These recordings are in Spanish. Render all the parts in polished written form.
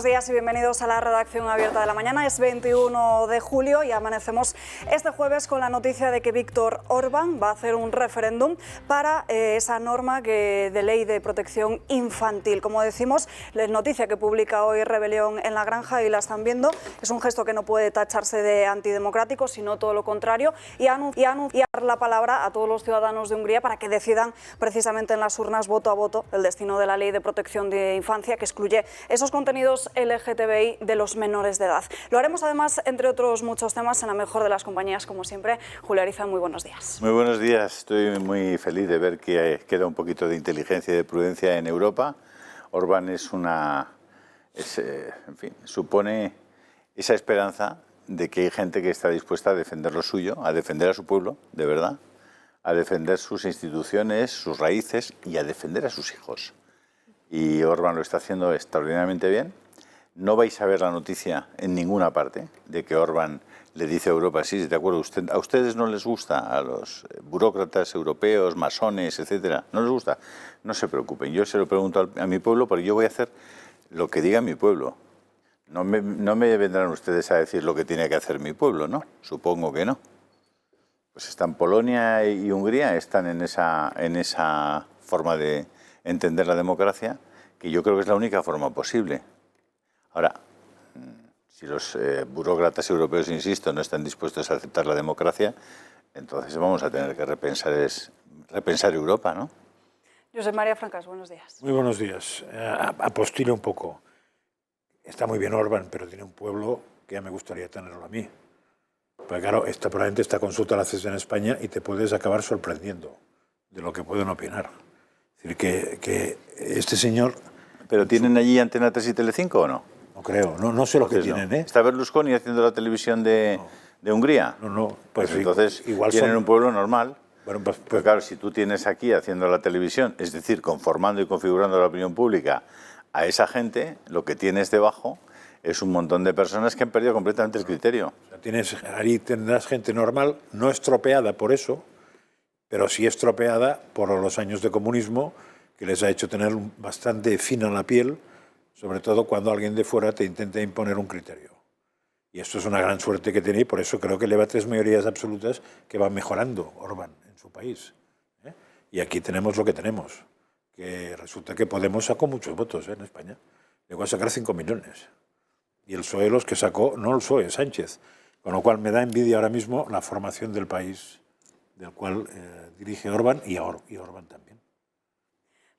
buenos días y bienvenidos a la redacción abierta de la mañana. Es 21 de julio y amanecemos este jueves con la noticia de que Viktor Orbán va a hacer un referéndum para esa norma de ley de protección infantil. Como decimos, la noticia que publica hoy Rebelión en la Granja y la están viendo es un gesto que no puede tacharse de antidemocrático, sino todo lo contrario, y anunciar la palabra a todos los ciudadanos de Hungría para que decidan precisamente en las urnas voto a voto el destino de la ley de protección de infancia que excluye esos contenidos LGTBI de los menores de edad. Lo haremos además, entre otros muchos temas, en la mejor de las compañías, como siempre. Julio Ariza, muy buenos días. Muy buenos días. Estoy muy feliz de ver que queda un poquito de inteligencia y de prudencia en Europa. Orbán supone esa esperanza de que hay gente que está dispuesta a defender lo suyo, a defender a su pueblo, de verdad, a defender sus instituciones, sus raíces y a defender a sus hijos. Y Orbán lo está haciendo extraordinariamente bien. No vais a ver la noticia en ninguna parte de que Orbán le dice a Europa, sí, de acuerdo, a ustedes no les gusta, a los burócratas europeos, masones, etcétera, no les gusta. No se preocupen, yo se lo pregunto a mi pueblo porque yo voy a hacer lo que diga mi pueblo. No me vendrán ustedes a decir lo que tiene que hacer mi pueblo, ¿no? Supongo que no. Pues están Polonia y Hungría, están en esa forma de entender la democracia, que yo creo que es la única forma posible. Ahora, si los burócratas europeos, insisto, no están dispuestos a aceptar la democracia, entonces vamos a tener que repensar Europa, ¿no? Josep María Francas, buenos días. Muy buenos días. Apostilo un poco. Está muy bien Orbán, pero tiene un pueblo que ya me gustaría tenerlo a mí. Porque claro, probablemente esta consulta la haces en España y te puedes acabar sorprendiendo de lo que pueden opinar. Es decir, que este señor... ¿Pero tienen allí Antena 3 y Telecinco o no? No creo, no sé lo que tienen, no. ¿eh? ¿Está Berlusconi haciendo la televisión de Hungría? No. Pues entonces igual tienen un pueblo normal. Bueno, pues claro, si tú tienes aquí haciendo la televisión, es decir, conformando y configurando la opinión pública a esa gente, lo que tienes debajo es un montón de personas que han perdido completamente el criterio. O sea, ahí tendrás gente normal, no estropeada por eso, pero sí estropeada por los años de comunismo, que les ha hecho tener bastante fina la piel, sobre todo cuando alguien de fuera te intenta imponer un criterio. Y esto es una gran suerte que tiene y por eso creo que lleva 3 mayorías absolutas que van mejorando Orbán en su país. Y aquí tenemos lo que tenemos, que resulta que Podemos sacó muchos votos en España. Llegó a sacar 5 millones. Y el PSOE los que sacó, no el PSOE, Sánchez. Con lo cual me da envidia ahora mismo la formación del país del cual dirige Orbán y Orbán también.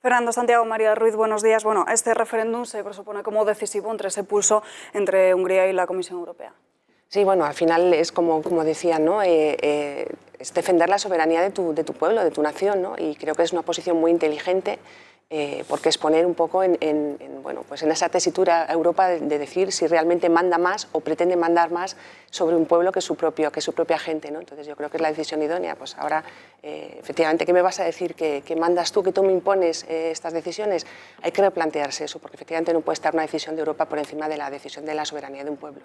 Fernando Santiago, María Ruiz, buenos días. Bueno, este referéndum se presupone como decisivo entre ese pulso entre Hungría y la Comisión Europea. Sí, bueno, al final es como decían, ¿no? Es defender la soberanía de tu pueblo, de tu nación, ¿no? Y creo que es una posición muy inteligente porque es poner un poco en esa tesitura a Europa de decir si realmente manda más o pretende mandar más sobre un pueblo que es su propia gente, ¿no? Entonces yo creo que es la decisión idónea. Pues ahora, efectivamente, ¿qué me vas a decir? ¿Que mandas tú, que tú me impones estas decisiones? Hay que replantearse eso, porque efectivamente no puede estar una decisión de Europa por encima de la decisión de la soberanía de un pueblo.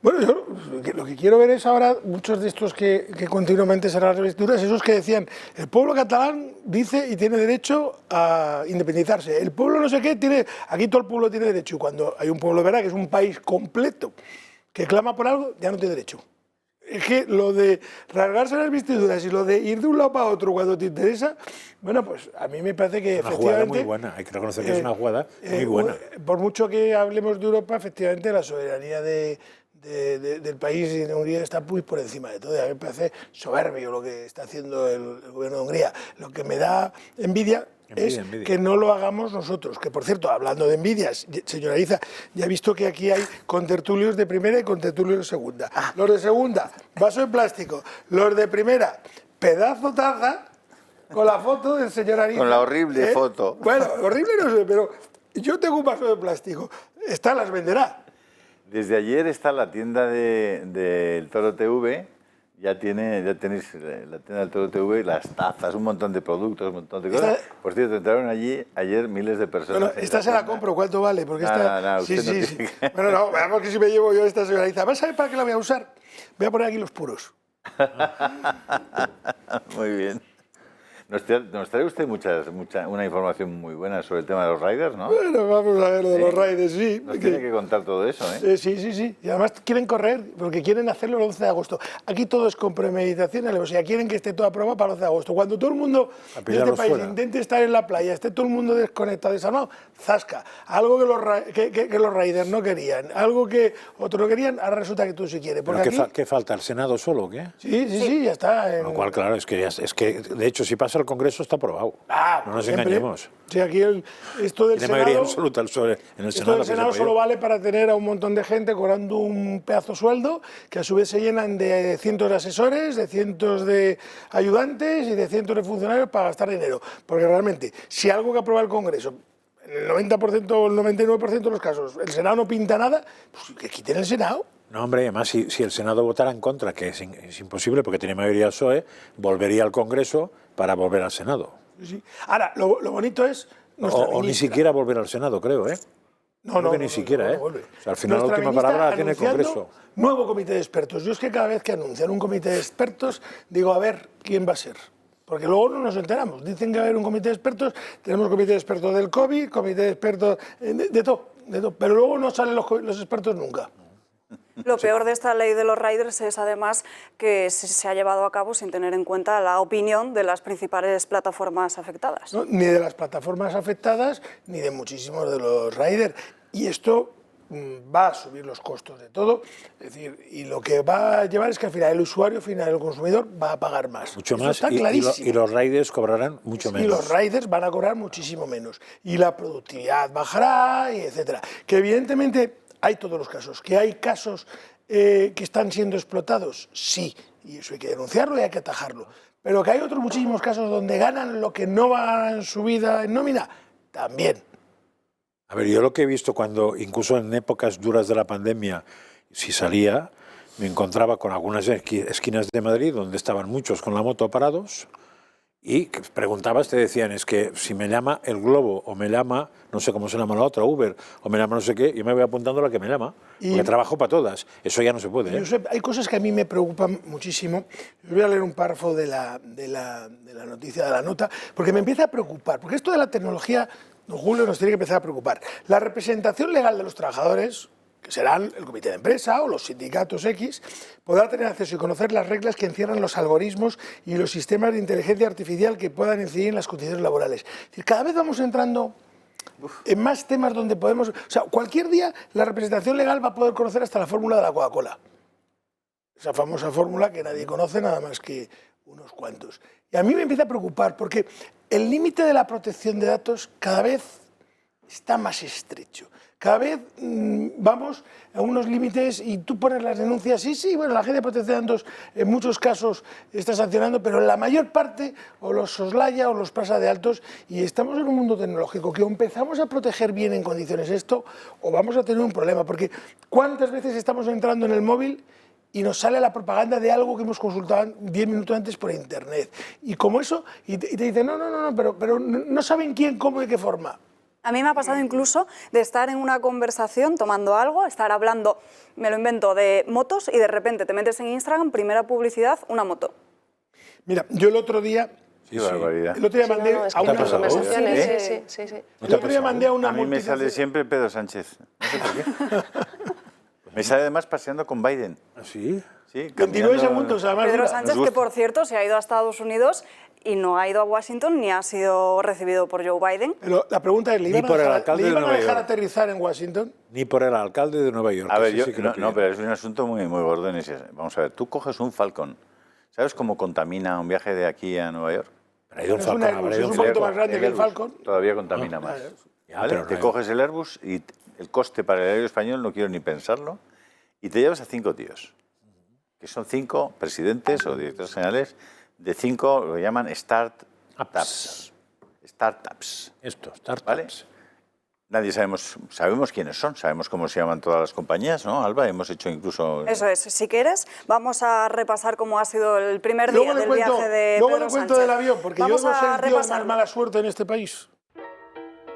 Bueno, yo lo que quiero ver es ahora muchos de estos que continuamente serán las revestiduras, esos que decían, el pueblo catalán dice y tiene derecho a independizarse, el pueblo no sé qué, aquí todo el pueblo tiene derecho, y cuando hay un pueblo, ¿verdad?, que es un país completo, que clama por algo, ya no tiene derecho. Es que lo de rasgarse las vestiduras y lo de ir de un lado para otro cuando te interesa, bueno, pues a mí me parece que es una jugada muy buena, hay que reconocer que es una jugada muy buena. Por mucho que hablemos de Europa, efectivamente la soberanía del país y de Hungría está muy por encima de todo. Y a mí me parece soberbio lo que está haciendo el gobierno de Hungría. Lo que me da envidia es que no lo hagamos nosotros. Que, por cierto, hablando de envidias, señora Ariza, ya he visto que aquí hay contertulios de primera y contertulios de segunda. Los de segunda, vaso de plástico. Los de primera, pedazo taza con la foto del señor Ariza. Con la horrible foto. Bueno, horrible no sé, pero yo tengo un vaso de plástico. Esta las venderá. Desde ayer está la tienda del Toro TV, ya tenéis la tienda del Toro TV, las tazas, un montón de productos, un montón de cosas. Por cierto, entraron allí ayer miles de personas. Bueno, esta se la compro, ¿cuánto vale? Porque usted no tiene que... Bueno, no, veamos que si me llevo yo esta señora Ariza. ¿Vas a ver para qué la voy a usar? Voy a poner aquí los puros. Muy bien. Nos trae usted una información muy buena sobre el tema de los riders, ¿no? Bueno, vamos a ver lo de los riders, sí. Nos tiene que contar todo eso, ¿eh? Sí. Y además quieren correr, porque quieren hacerlo el 11 de agosto. Aquí todo es con premeditación, o sea, quieren que esté todo aprobado para el 11 de agosto. Cuando todo el mundo de este país intente estar en la playa, esté todo el mundo desconectado, desarmado, zasca. Algo que los riders no querían, algo que otros no querían, ahora resulta que tú sí quieres. ¿Pero qué falta? ¿El Senado solo o qué? Sí, ya está. Con lo cual, claro, es que de hecho, si pasa el Congreso está aprobado. No nos engañemos. Sí, aquí esto del Tiene mayoría absoluta en el Senado. Esto del Senado solo vale para tener a un montón de gente cobrando un pedazo sueldo, que a su vez se llenan de cientos de asesores, de cientos de ayudantes y de cientos de funcionarios para gastar dinero. Porque realmente, si algo que aprueba el Congreso, en el 90% o el 99% de los casos, el Senado no pinta nada, pues que quiten el Senado. No, hombre, además, si el Senado votara en contra, que es imposible porque tiene mayoría PSOE, volvería al Congreso para volver al Senado. Sí. Ahora, lo bonito es... O ni siquiera volver al Senado, creo, ¿eh? No, ni siquiera, ¿eh? O sea, al final la última palabra la tiene el Congreso. Nuevo comité de expertos. Yo es que cada vez que anuncian un comité de expertos, digo, a ver, ¿quién va a ser? Porque luego no nos enteramos. Dicen que va a haber un comité de expertos, tenemos comité de expertos del COVID, comité de expertos de todo, pero luego no salen los expertos nunca. Lo peor de esta ley de los riders es además que se ha llevado a cabo sin tener en cuenta la opinión de las principales plataformas afectadas. No, ni de las plataformas afectadas ni de muchísimos de los riders. Y esto va a subir los costos de todo, es decir, y lo que va a llevar es que al final el usuario, al final el consumidor va a pagar más. Mucho Eso más, está clarísimo. y los riders cobrarán mucho menos. Y los riders van a cobrar muchísimo menos. Y la productividad bajará, y etcétera. Que evidentemente hay todos los casos. ¿Que hay casos que están siendo explotados? Sí, y eso hay que denunciarlo y hay que atajarlo. Pero que hay otros muchísimos casos donde ganan lo que no van en su vida en nómina, también. A ver, yo lo que he visto cuando, incluso en épocas duras de la pandemia, si salía, me encontraba con algunas esquinas de Madrid donde estaban muchos con la moto parados y preguntabas, te decían, es que si me llama el Globo o me llama, no sé cómo se llama la otra, Uber, o me llama no sé qué, yo me voy apuntando a la que me llama, porque trabajo para todas. Eso ya no se puede. Josep, hay cosas que a mí me preocupan muchísimo. Yo voy a leer un párrafo de la noticia, de la nota, porque me empieza a preocupar, porque esto de la tecnología, don Julio, nos tiene que empezar a preocupar. La representación legal de los trabajadores, que serán el comité de empresa o los sindicatos X, podrá tener acceso y conocer las reglas que encierran los algoritmos y los sistemas de inteligencia artificial que puedan incidir en las condiciones laborales. Es decir, cada vez vamos entrando en más temas donde podemos... O sea, cualquier día la representación legal va a poder conocer hasta la fórmula de la Coca-Cola. Esa famosa fórmula que nadie conoce nada más que unos cuantos. Y a mí me empieza a preocupar porque el límite de la protección de datos cada vez está más estrecho. Cada vez vamos a unos límites y tú pones las denuncias, sí, bueno, la Agencia de Protección de Datos en muchos casos está sancionando, pero en la mayor parte o los soslaya o los pasa de altos y estamos en un mundo tecnológico que o empezamos a proteger bien en condiciones esto o vamos a tener un problema, porque ¿cuántas veces estamos entrando en el móvil y nos sale la propaganda de algo que hemos consultado 10 minutos antes por internet? Y como eso, y te dicen, no, pero no saben quién, cómo y de qué forma. A mí me ha pasado incluso de estar en una conversación tomando algo, estar hablando, me lo invento, de motos y de repente te metes en Instagram, primera publicidad, una moto. Mira, yo el otro día... barbaridad. El otro día mandé a una conversaciones, sí. El otro día mandé a una A mí me sale siempre Pedro Sánchez. No sé por qué. Me sale además paseando con Biden. ¿Ah, sí? Sí, 29 segundos, además. Pedro Sánchez, que por cierto se ha ido a Estados Unidos y no ha ido a Washington ni ha sido recibido por Joe Biden. Pero la pregunta es, ¿le iban a dejar aterrizar en Washington? Ni por el alcalde de Nueva York. A ver, pero es un asunto muy gordo. Vamos a ver, tú coges un Falcon. ¿Sabes cómo contamina un viaje de aquí a Nueva York? Pero ha ido un Falcon. Es un poquito más grande que el Falcon. Todavía contamina más. ¿Vale? Te coges el Airbus y el coste para el aéreo español, no quiero ni pensarlo, y te llevas a 5 tíos, que son 5 presidentes o directores generales de 5, lo que llaman startups. Startups. Startups. ¿Vale? Nadie sabemos quiénes son, sabemos cómo se llaman todas las compañías, ¿no, Alba? Hemos hecho incluso... Eso es, si quieres, vamos a repasar cómo ha sido el primer día del viaje de Pedro Sánchez. Luego le cuento del avión, porque yo no sé el tío más mala suerte en este país.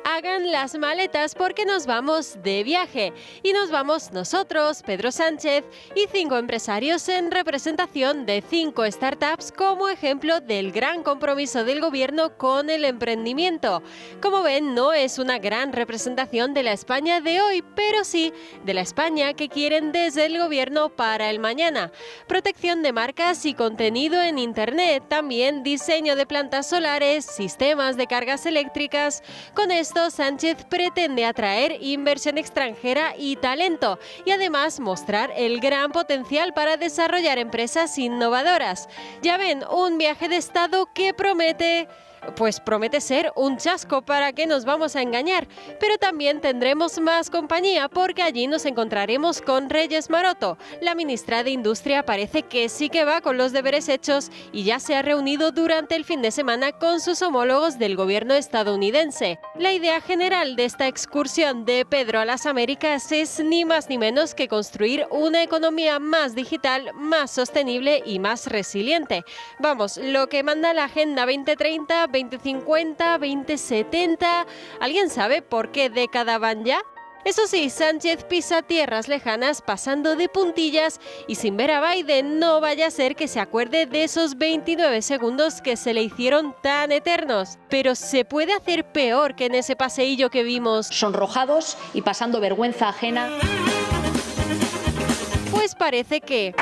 A hagan las maletas porque nos vamos de viaje. Y nos vamos nosotros, Pedro Sánchez y 5 empresarios en representación de 5 startups como ejemplo del gran compromiso del gobierno con el emprendimiento. Como ven, no es una gran representación de la España de hoy, pero sí de la España que quieren desde el gobierno para el mañana. Protección de marcas y contenido en Internet, también diseño de plantas solares, sistemas de cargas eléctricas. Con esto, Sánchez pretende atraer inversión extranjera y talento y además mostrar el gran potencial para desarrollar empresas innovadoras. Ya ven, un viaje de Estado que promete ser un chasco, para que nos vamos a engañar, pero también tendremos más compañía porque allí nos encontraremos con Reyes Maroto. La ministra de Industria parece que sí que va con los deberes hechos y ya se ha reunido durante el fin de semana con sus homólogos del gobierno estadounidense. La idea general de esta excursión de Pedro a las Américas es ni más ni menos que construir una economía más digital, más sostenible y más resiliente. Vamos, lo que manda la Agenda 2030, 2050, 2070. ¿Alguien sabe por qué década van ya? Eso sí, Sánchez pisa tierras lejanas pasando de puntillas y sin ver a Biden. No vaya a ser que se acuerde de esos 29 segundos que se le hicieron tan eternos. Pero ¿se puede hacer peor que en ese paseillo que vimos? Sonrojados y pasando vergüenza ajena. Pues parece que...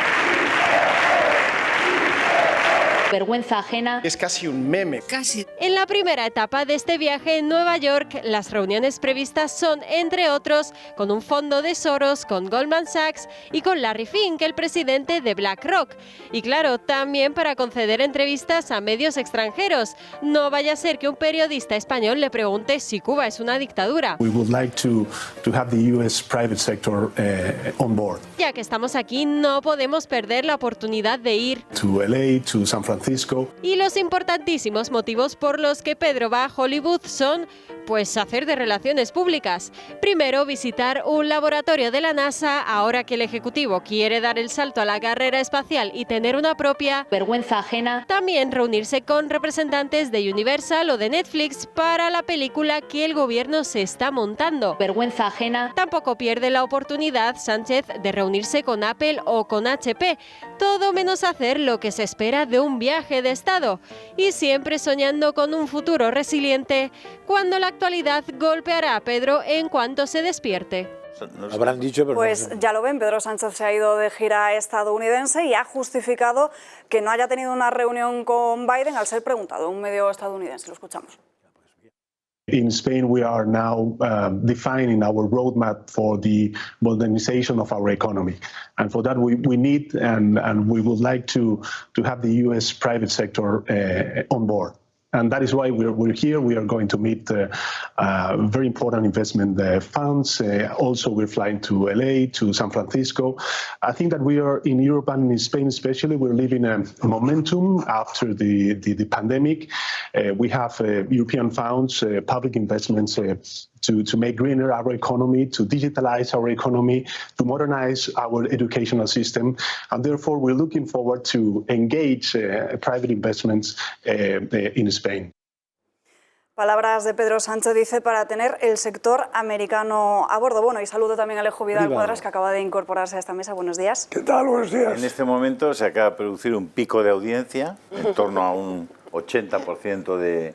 vergüenza ajena. Es casi un meme. Casi. En la primera etapa de este viaje en Nueva York, las reuniones previstas son, entre otros, con un fondo de Soros, con Goldman Sachs y con Larry Fink, el presidente de BlackRock. Y claro, también para conceder entrevistas a medios extranjeros. No vaya a ser que un periodista español le pregunte si Cuba es una dictadura. We would like to have the US private sector on board. Ya que estamos aquí, no podemos perder la oportunidad de ir To LA, to San Francisco. Y los importantísimos motivos por los que Pedro va a Hollywood son, pues, hacer de relaciones públicas. Primero, visitar un laboratorio de la NASA, ahora que el Ejecutivo quiere dar el salto a la carrera espacial y tener una propia. Vergüenza ajena. También reunirse con representantes de Universal o de Netflix para la película que el gobierno se está montando. Vergüenza ajena. Tampoco pierde la oportunidad Sánchez de reunirse con Apple o con HP. Todo menos hacer lo que se espera de un viaje de Estado. Y siempre soñando con un futuro resiliente, cuando la actualidad golpeará a Pedro en cuanto se despierte. Habrán dicho, pero pues no sé. ya lo ven, Pedro Sánchez se ha ido de gira estadounidense y ha justificado que no haya tenido una reunión con Biden al ser preguntado en un medio estadounidense. Lo escuchamos. In Spain, we are now defining our roadmap for the modernization of our economy. And for that, we need and we would like to have the US private sector on board. And that is why we're here. We are going to meet very important investment funds. Also, we're flying to LA, to San Francisco. I think that we are in Europe and in Spain especially, we're living a momentum after the pandemic. We have European funds, public investments to make greener our economy, to digitalize our economy, to modernize our educational system. And therefore, we're looking forward to engage private investments in Spain. Palabras de Pedro Sánchez, dice, para tener el sector americano a bordo. Bueno, y saludo también a Alejo Vidal Cuadras, que acaba de incorporarse a esta mesa. Buenos días. ¿Qué tal? Buenos días. En este momento se acaba de producir un pico de audiencia, en torno a un 80% de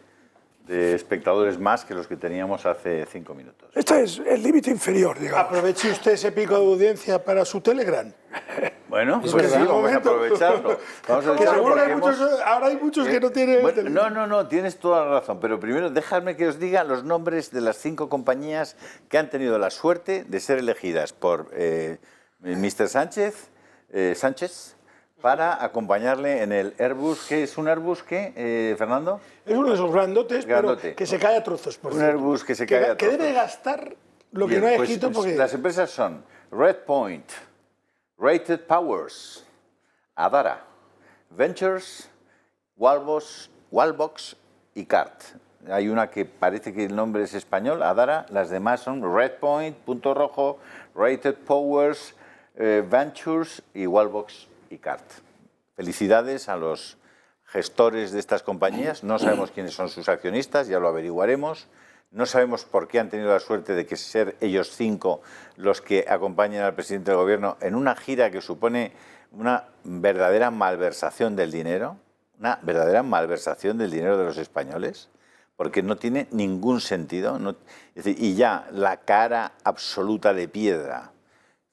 espectadores más que los que teníamos hace 5 minutos. Este es el límite inferior, digamos. Aproveche usted ese pico de audiencia para su Telegram. Bueno, pues sí, vamos a aprovecharlo. Ahora hay muchos que no tienen Telegram. No, tienes toda la razón. Pero primero, dejadme que os diga los nombres de las 5 compañías que han tenido la suerte de ser elegidas por Mr. Sánchez para acompañarle en el Airbus. ¿Qué es un Airbus? ¿Qué, Fernando? Es uno de esos grandotes, pero que se cae a trozos. Por un Airbus que se cae a trozos. Que debe gastar lo Bien, que no hay pues, escrito. Porque... Las empresas son Redpoint, Rated Powers, Adara, Ventures, Wallbox y CART. Hay una que parece que el nombre es español, Adara. Las demás son Redpoint, Punto Rojo, Rated Powers, Ventures y Wallbox y CART. Felicidades a los gestores de estas compañías. No sabemos quiénes son sus accionistas, ya lo averiguaremos. No sabemos por qué han tenido la suerte de que ser ellos 5 los que acompañen al presidente del gobierno en una gira que supone una verdadera malversación del dinero, de los españoles, porque no tiene ningún sentido. Es decir, y ya la cara absoluta de piedra,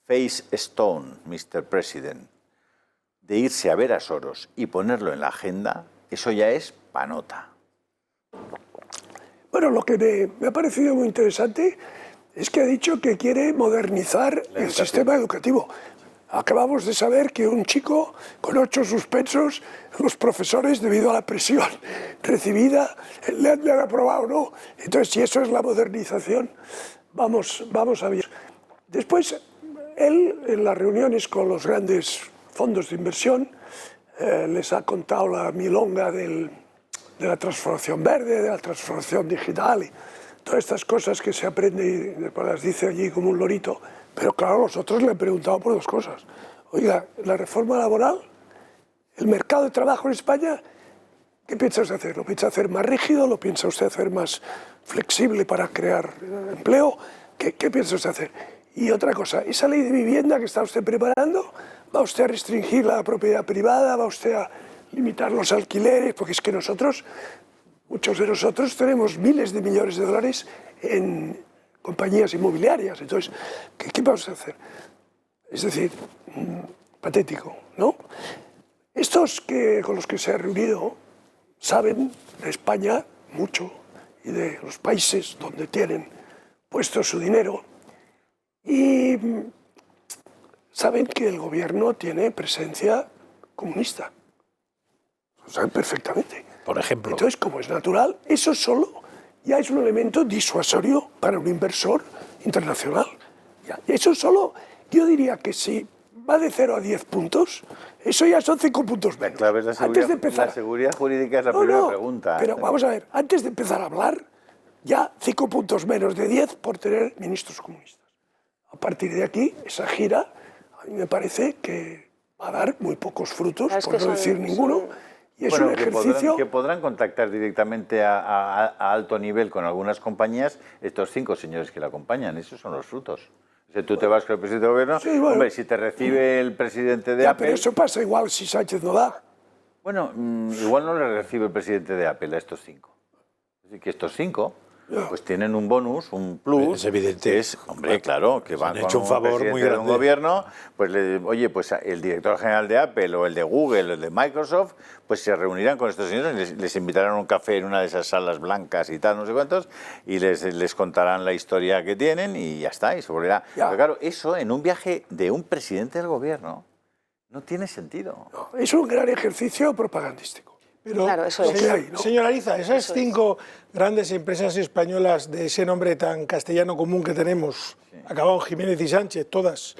face stone, Mr. President, de irse a ver a Soros y ponerlo en la agenda, eso ya es panota. Bueno, lo que me ha parecido muy interesante es que ha dicho que quiere modernizar el sistema educativo. Acabamos de saber que un chico con 8 suspensos, los profesores, debido a la presión recibida, le han aprobado, ¿no? Entonces, si eso es la modernización, vamos a ver. Después, él, en las reuniones con los grandes fondos de inversión, les ha contado la milonga de la transformación verde, de la transformación digital y todas estas cosas que se aprende y después las dice allí como un lorito. Pero claro, nosotros le han preguntado por 2 cosas. Oiga, la reforma laboral, el mercado de trabajo en España, ¿qué piensa usted hacer? ¿Lo piensa hacer más rígido? ¿Lo piensa usted hacer más flexible para crear empleo? ¿Qué piensa usted hacer? Y otra cosa, esa ley de vivienda que está usted preparando, ¿va usted a restringir la propiedad privada? ¿Va usted a limitar los alquileres? Porque es que nosotros, muchos de nosotros, tenemos miles de millones de dólares en compañías inmobiliarias. Entonces, ¿qué vamos a hacer? Es decir, patético, ¿no? Estos con los que se ha reunido saben de España mucho y de los países donde tienen puesto su dinero y saben que el gobierno tiene presencia comunista. Lo saben perfectamente. Por ejemplo. Entonces, como es natural, eso solo ya es un elemento disuasorio para un inversor internacional. Eso solo, yo diría que si va de 0 a 10 puntos, eso ya son 5 puntos menos. Claro, es la seguridad jurídica es la primera pregunta. Pero vamos a ver, antes de empezar a hablar, ya 5 puntos menos de 10 por tener ministros comunistas. A partir de aquí, esa gira, a mí me parece que va a dar muy pocos frutos, por no decir ninguno. Y es un ejercicio que podrán contactar directamente a alto nivel con algunas compañías estos 5 señores que la acompañan. Esos son los frutos. O sea, tú te vas con el presidente del gobierno, sí, bueno, hombre, si te recibe el presidente de Apple... Pero eso pasa igual si Sánchez no da. Bueno, igual no le recibe el presidente de Apple a estos 5. Es decir, que estos 5... pues tienen un bonus, un plus. Es evidente. Hombre, claro, que van con un favor muy grande de un gobierno, pues oye, pues el director general de Apple o el de Google o el de Microsoft, pues se reunirán con estos señores, les invitarán a un café en una de esas salas blancas y tal, no sé cuántos, y les contarán la historia que tienen y ya está, y se volverá. Pero claro, eso en un viaje de un presidente del gobierno no tiene sentido. No, es un gran ejercicio propagandístico. Pero, claro, eso es. Señora Ariza, esas 5 grandes empresas españolas de ese nombre tan castellano común que tenemos, acabado en Jiménez y Sánchez, todas,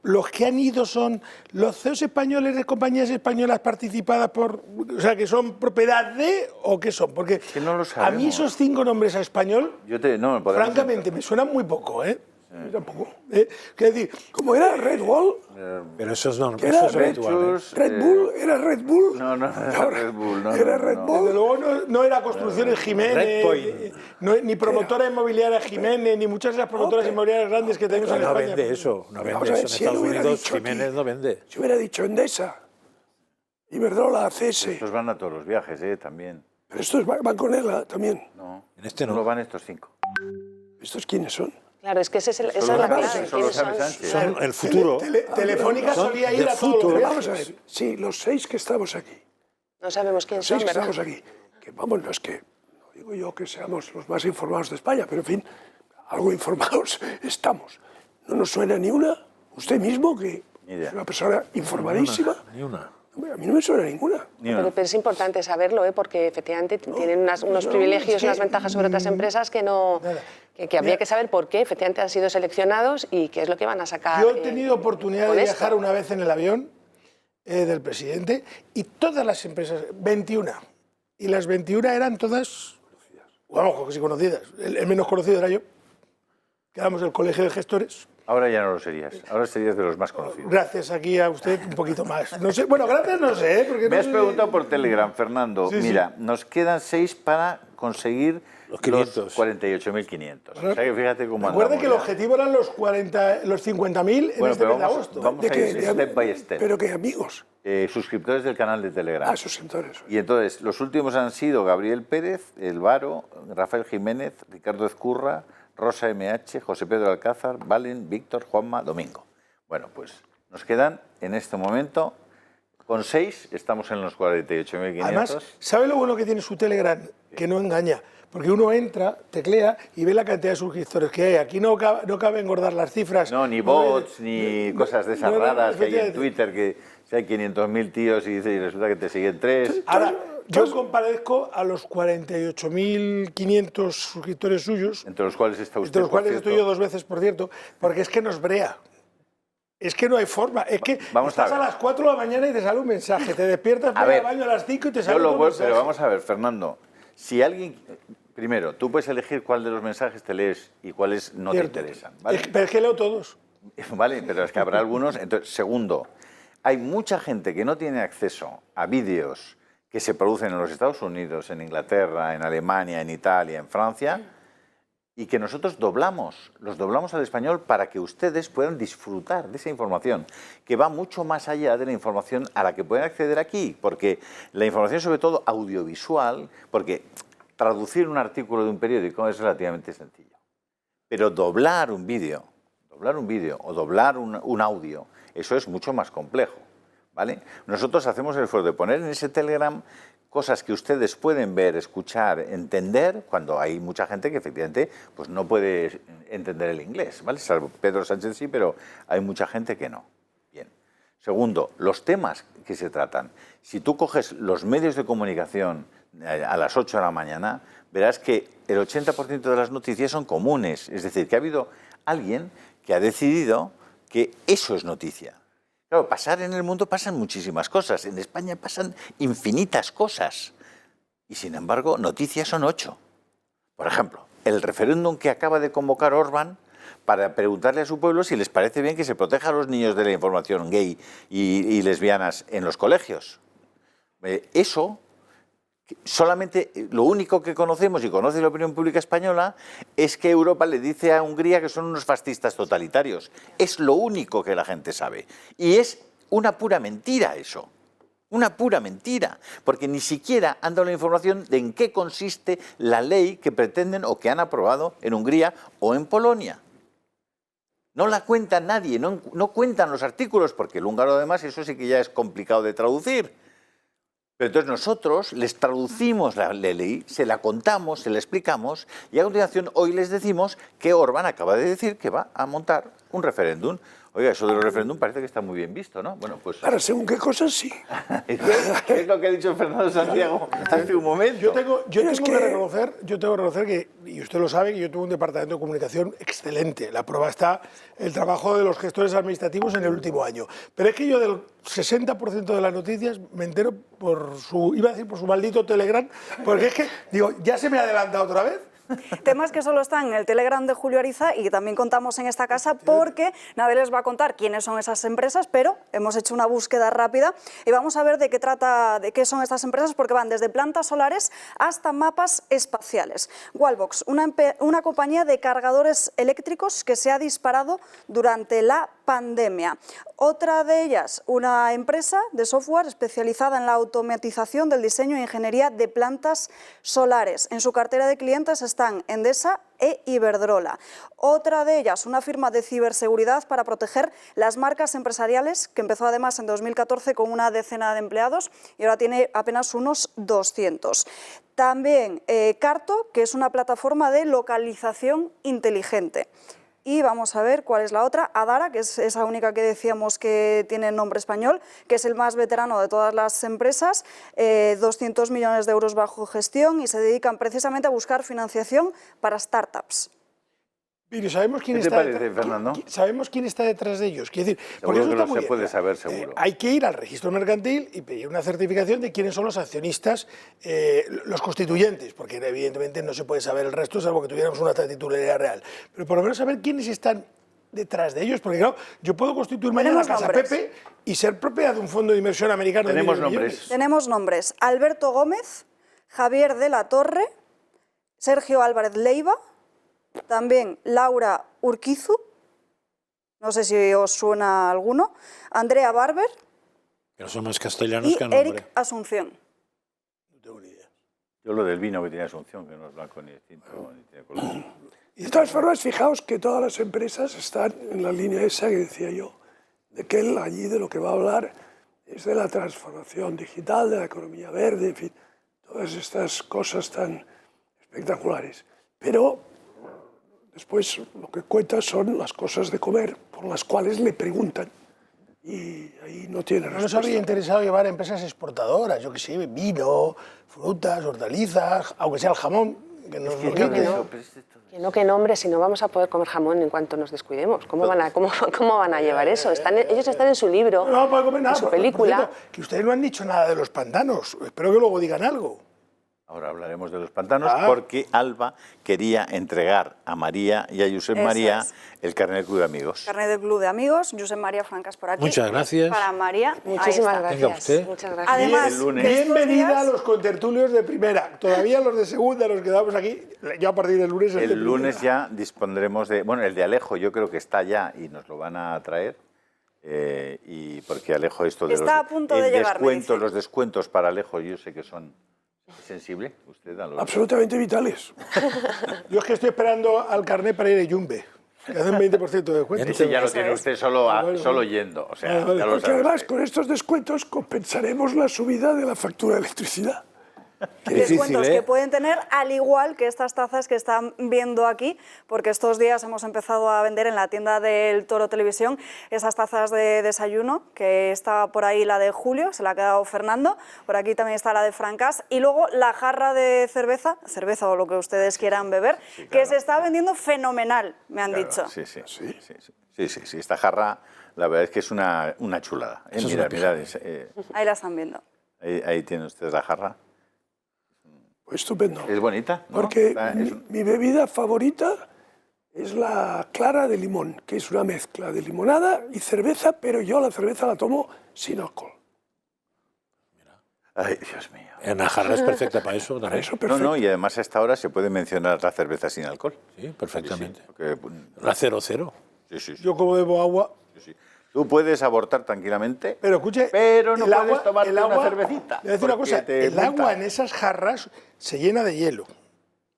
los que han ido son los CEOs españoles de compañías españolas participadas por, o sea, que son propiedad de, ¿o qué son? Porque que no lo sabemos. A mí esos 5 nombres a español, francamente, me suenan muy poco, ¿eh? Yo tampoco. Quiero decir, como era Red Bull. Pero eso es normal. Era Red Bull, era Red Bull. No, era Red Bull. Era Red Bull. Desde luego no era Construcciones Jiménez, ni promotora inmobiliaria Jiménez, ni muchas de las promotoras inmobiliarias grandes que tenemos en España. No vende eso. No vende eso. En Estados Unidos Jiménez no vende. Si hubiera dicho Endesa, Iberdrola, ACS. Estos van a todos los viajes, también. Pero estos van con él también. No, en este no. Solo van estos 5. ¿Estos quiénes son? Claro, es que esa es la clave. Son el futuro. Telefónica solía ir a todos los Vamos a ver, sí, los 6 que estamos aquí. No sabemos quién son, ¿verdad? ¿verdad? Estamos aquí. Que vamos, no es que, no digo yo que seamos los más informados de España, pero en fin, algo informados estamos. No nos suena ni una. Usted mismo, que es una persona informadísima. Ni una. A mí no me suena ninguna. Pero es importante saberlo, porque efectivamente tienen unos privilegios, unas ventajas sobre otras empresas que no... Que habría que saber por qué efectivamente han sido seleccionados y qué es lo que van a sacar. Yo he tenido oportunidad de viajar una vez en el avión del presidente y todas las empresas, 21, y las 21 eran todas, bueno, casi conocidas. El menos conocido era yo, que éramos el colegio de gestores. Ahora ya no lo serías, ahora serías de los más conocidos. Gracias aquí a usted un poquito más. No sé, bueno, gracias no sé. Porque Me has preguntado por Telegram, Fernando. Sí, mira, nos quedan 6 para conseguir los 500. 48.500. O sea que fíjate cómo andamos. Recuerden que el ya. objetivo eran los 50.000 en Bueno, este pero mes de agosto. vamos a ir step by step. Pero que amigos. Suscriptores del canal de Telegram. Ah, suscriptores. Y entonces, los últimos han sido Gabriel Pérez, El Varo, Rafael Jiménez, Ricardo Ezcurra, Rosa MH, José Pedro Alcázar, Valen, Víctor, Juanma, Domingo. Bueno, pues nos quedan en este momento, con 6, estamos en los 48.500. Además, ¿sabe lo bueno que tiene su Telegram? Que no engaña. Porque uno entra, teclea y ve la cantidad de suscriptores que hay. Aquí no cabe engordar las cifras. No, ni bots, ni cosas de esas raras que hay en Twitter, que si hay 500.000 tíos y resulta que te siguen 3. Ahora, yo comparezco a los 48.500 suscriptores suyos, Entre los cuales está usted, entre los por cuales cierto. estoy yo 2 veces, por cierto, porque es que nos brea. Es que no hay forma. Es que Vamos a estás a ver. las 4 de la mañana y te sale un mensaje. Te despiertas, A vas ver, al baño a las 5 y te Yo sale lo otro vuelvo, mensaje. pero vamos a ver, Fernando. Si alguien... Primero, tú puedes elegir cuál de los mensajes te lees y cuáles no Cierto. te interesan. ¿Vale? Pero es que leo todos. Vale, pero es que habrá algunos. Entonces, segundo, hay mucha gente que no tiene acceso a vídeos que se producen en los Estados Unidos, en Inglaterra, en Alemania, en Italia, en Francia, y que nosotros los doblamos al español para que ustedes puedan disfrutar de esa información, que va mucho más allá de la información a la que pueden acceder aquí, porque la información, sobre todo audiovisual, porque traducir un artículo de un periódico es relativamente sencillo, pero doblar un vídeo o doblar un audio, eso es mucho más complejo, ¿vale? Nosotros hacemos el esfuerzo de poner en ese Telegram cosas que ustedes pueden ver, escuchar, entender, cuando hay mucha gente que efectivamente pues no puede entender el inglés, ¿vale? Salvo Pedro Sánchez sí, pero hay mucha gente que no. Bien. Segundo, los temas que se tratan. Si tú coges los medios de comunicación a las 8 de la mañana, verás que el 80% de las noticias son comunes. Es decir, que ha habido alguien que ha decidido que eso es noticia. Claro, pasar en el mundo pasan muchísimas cosas. En España pasan infinitas cosas. Y sin embargo, noticias son 8. Por ejemplo, el referéndum que acaba de convocar Orbán para preguntarle a su pueblo si les parece bien que se proteja a los niños de la información gay y lesbianas en los colegios. Eso, solamente lo único que conocemos y conoce la opinión pública española es que Europa le dice a Hungría que son unos fascistas totalitarios. Es lo único que la gente sabe. Y es una pura mentira eso. Una pura mentira, porque ni siquiera han dado la información de en qué consiste la ley que pretenden o que han aprobado en Hungría o en Polonia. No la cuenta nadie, no cuentan los artículos, porque el húngaro además eso sí que ya es complicado de traducir. Pero entonces nosotros les traducimos la ley, se la contamos, se la explicamos y a continuación hoy les decimos que Orbán acaba de decir que va a montar un referéndum. Oiga, eso del referéndum parece que está muy bien visto, ¿no? Bueno, pues... Ahora, según qué cosas, sí. ¿Qué es lo que ha dicho Fernando Santiago hace un momento? Yo tengo que reconocer que, y usted lo sabe, que yo tuve un departamento de comunicación excelente. La prueba está el trabajo de los gestores administrativos en el último año. Pero es que yo del 60% de las noticias me entero por su maldito Telegram, porque es que, digo, ya se me ha adelantado otra vez. Temas que solo están en el Telegram de Julio Ariza y que también contamos en esta casa porque nadie les va a contar quiénes son esas empresas, pero hemos hecho una búsqueda rápida y vamos a ver de qué son estas empresas, porque van desde plantas solares hasta mapas espaciales. Wallbox, una compañía de cargadores eléctricos que se ha disparado durante la pandemia. Otra de ellas, una empresa de software especializada en la automatización del diseño e ingeniería de plantas solares. En su cartera de clientes están Endesa e Iberdrola. Otra de ellas, una firma de ciberseguridad para proteger las marcas empresariales, que empezó además en 2014 con una decena de empleados y ahora tiene apenas unos 200. También Carto, que es una plataforma de localización inteligente. Y vamos a ver cuál es la otra, Adara, que es esa única que decíamos que tiene nombre español, que es el más veterano de todas las empresas, 200 millones de euros bajo gestión y se dedican precisamente a buscar financiación para startups. Pero ¿sabemos quién ¿Qué te está parece, detrás? Fernando? ¿Sabemos quién está detrás de ellos? Quiero decir, porque Seguro eso que está no muy se puede bien. saber, seguro. Hay que ir al registro mercantil y pedir una certificación de quiénes son los accionistas, los constituyentes, porque evidentemente no se puede saber el resto, salvo que tuviéramos una titularidad real. Pero por lo menos saber quiénes están detrás de ellos, porque claro, yo puedo constituir mañana la Casa Pepe y ser propiedad de un fondo de inversión americano. Tenemos de 1.000 nombres. millones. Tenemos nombres: Alberto Gómez, Javier de la Torre, Sergio Álvarez Leiva, también Laura Urquizu, no sé si os suena alguno, Andrea Barber Pero son más castellanos y que nombre. Eric Asunción. No tengo ni idea. Yo lo del vino que tiene Asunción, que no es blanco ni tinto, ni tiene color. Y de todas formas, fijaos que todas las empresas están en la línea esa que decía yo, de que él allí de lo que va a hablar es de la transformación digital, de la economía verde, en fin, todas estas cosas tan espectaculares. Pero después lo que cuenta son las cosas de comer por las cuales le preguntan y ahí no tiene ¿No nos respuesta. habría interesado llevar empresas exportadoras? Yo qué sé, vino, frutas, hortalizas, aunque sea el jamón, que nos lo quiten. Que nombre, si no vamos a poder comer jamón en cuanto nos descuidemos. ¿Cómo van a llevar eso? Ellos están en su libro, No puedo comer nada. en su Por película. cierto, que ustedes no han dicho nada de los pantanos. Espero que luego digan algo. Ahora hablaremos de los pantanos Ah. porque Alba quería entregar a María y a Josep Eso María es. el carnet del Club de Amigos. Carnet del Club de Amigos, Josep María Francas por aquí. Muchas gracias. Para María, ahí Muchísimas está. Venga gracias. usted. Muchas gracias. Además, el lunes. que estos Bienvenida días- a los contertulios de primera. Todavía los de segunda los quedamos aquí. Yo a partir del lunes... de El lunes primera. ya dispondremos de... Bueno, el de Alejo yo creo que está ya y nos lo van a traer. Y porque Alejo esto de Está a punto de llegar, me dice. los descuentos para Alejo yo sé que son sensibles. Usted a lo... Absolutamente vitales. Yo es que estoy esperando al carnet para ir a Yumbe. Que hacen 20% de descuento. Ese ya lo Eso tiene es. usted solo, Ah, vale, solo vale. yendo. O sea, Vale, vale. ya lo Porque sabe además usted. con estos descuentos compensaremos la subida de la factura de electricidad. Descuentos Difícil, ¿eh? que pueden tener, al igual que estas tazas que están viendo aquí, porque estos días hemos empezado a vender en la tienda del Toro Televisión esas tazas de desayuno, que está por ahí la de Julio, se la ha quedado Fernando, por aquí también está la de Francas, y luego la jarra de cerveza o lo que ustedes quieran beber, que se está vendiendo fenomenal, me han Claro, dicho. Sí. Esta jarra, la verdad es que es una chulada. Eso es Mira, una pija. mirad, Ahí la están viendo. ahí tienen ustedes la jarra. Pues estupendo. Es bonita, ¿no? Porque Está- es un- mi bebida favorita es la clara de limón, que es una mezcla de limonada y cerveza, pero yo la cerveza la tomo sin alcohol. Ay, Dios mío. La jarra es perfecta para eso Para también. eso perfecto. No, y además a esta hora se puede mencionar la cerveza sin alcohol. Sí, perfectamente. Sí, porque- La 00. sí. Yo como bebo agua... Sí. Tú puedes abortar tranquilamente, Pero escuche, pero no el puedes agua- tomarte el agua- una cervecita. Le voy a decir una porque cosa, te el multan. agua en esas jarras se llena de hielo.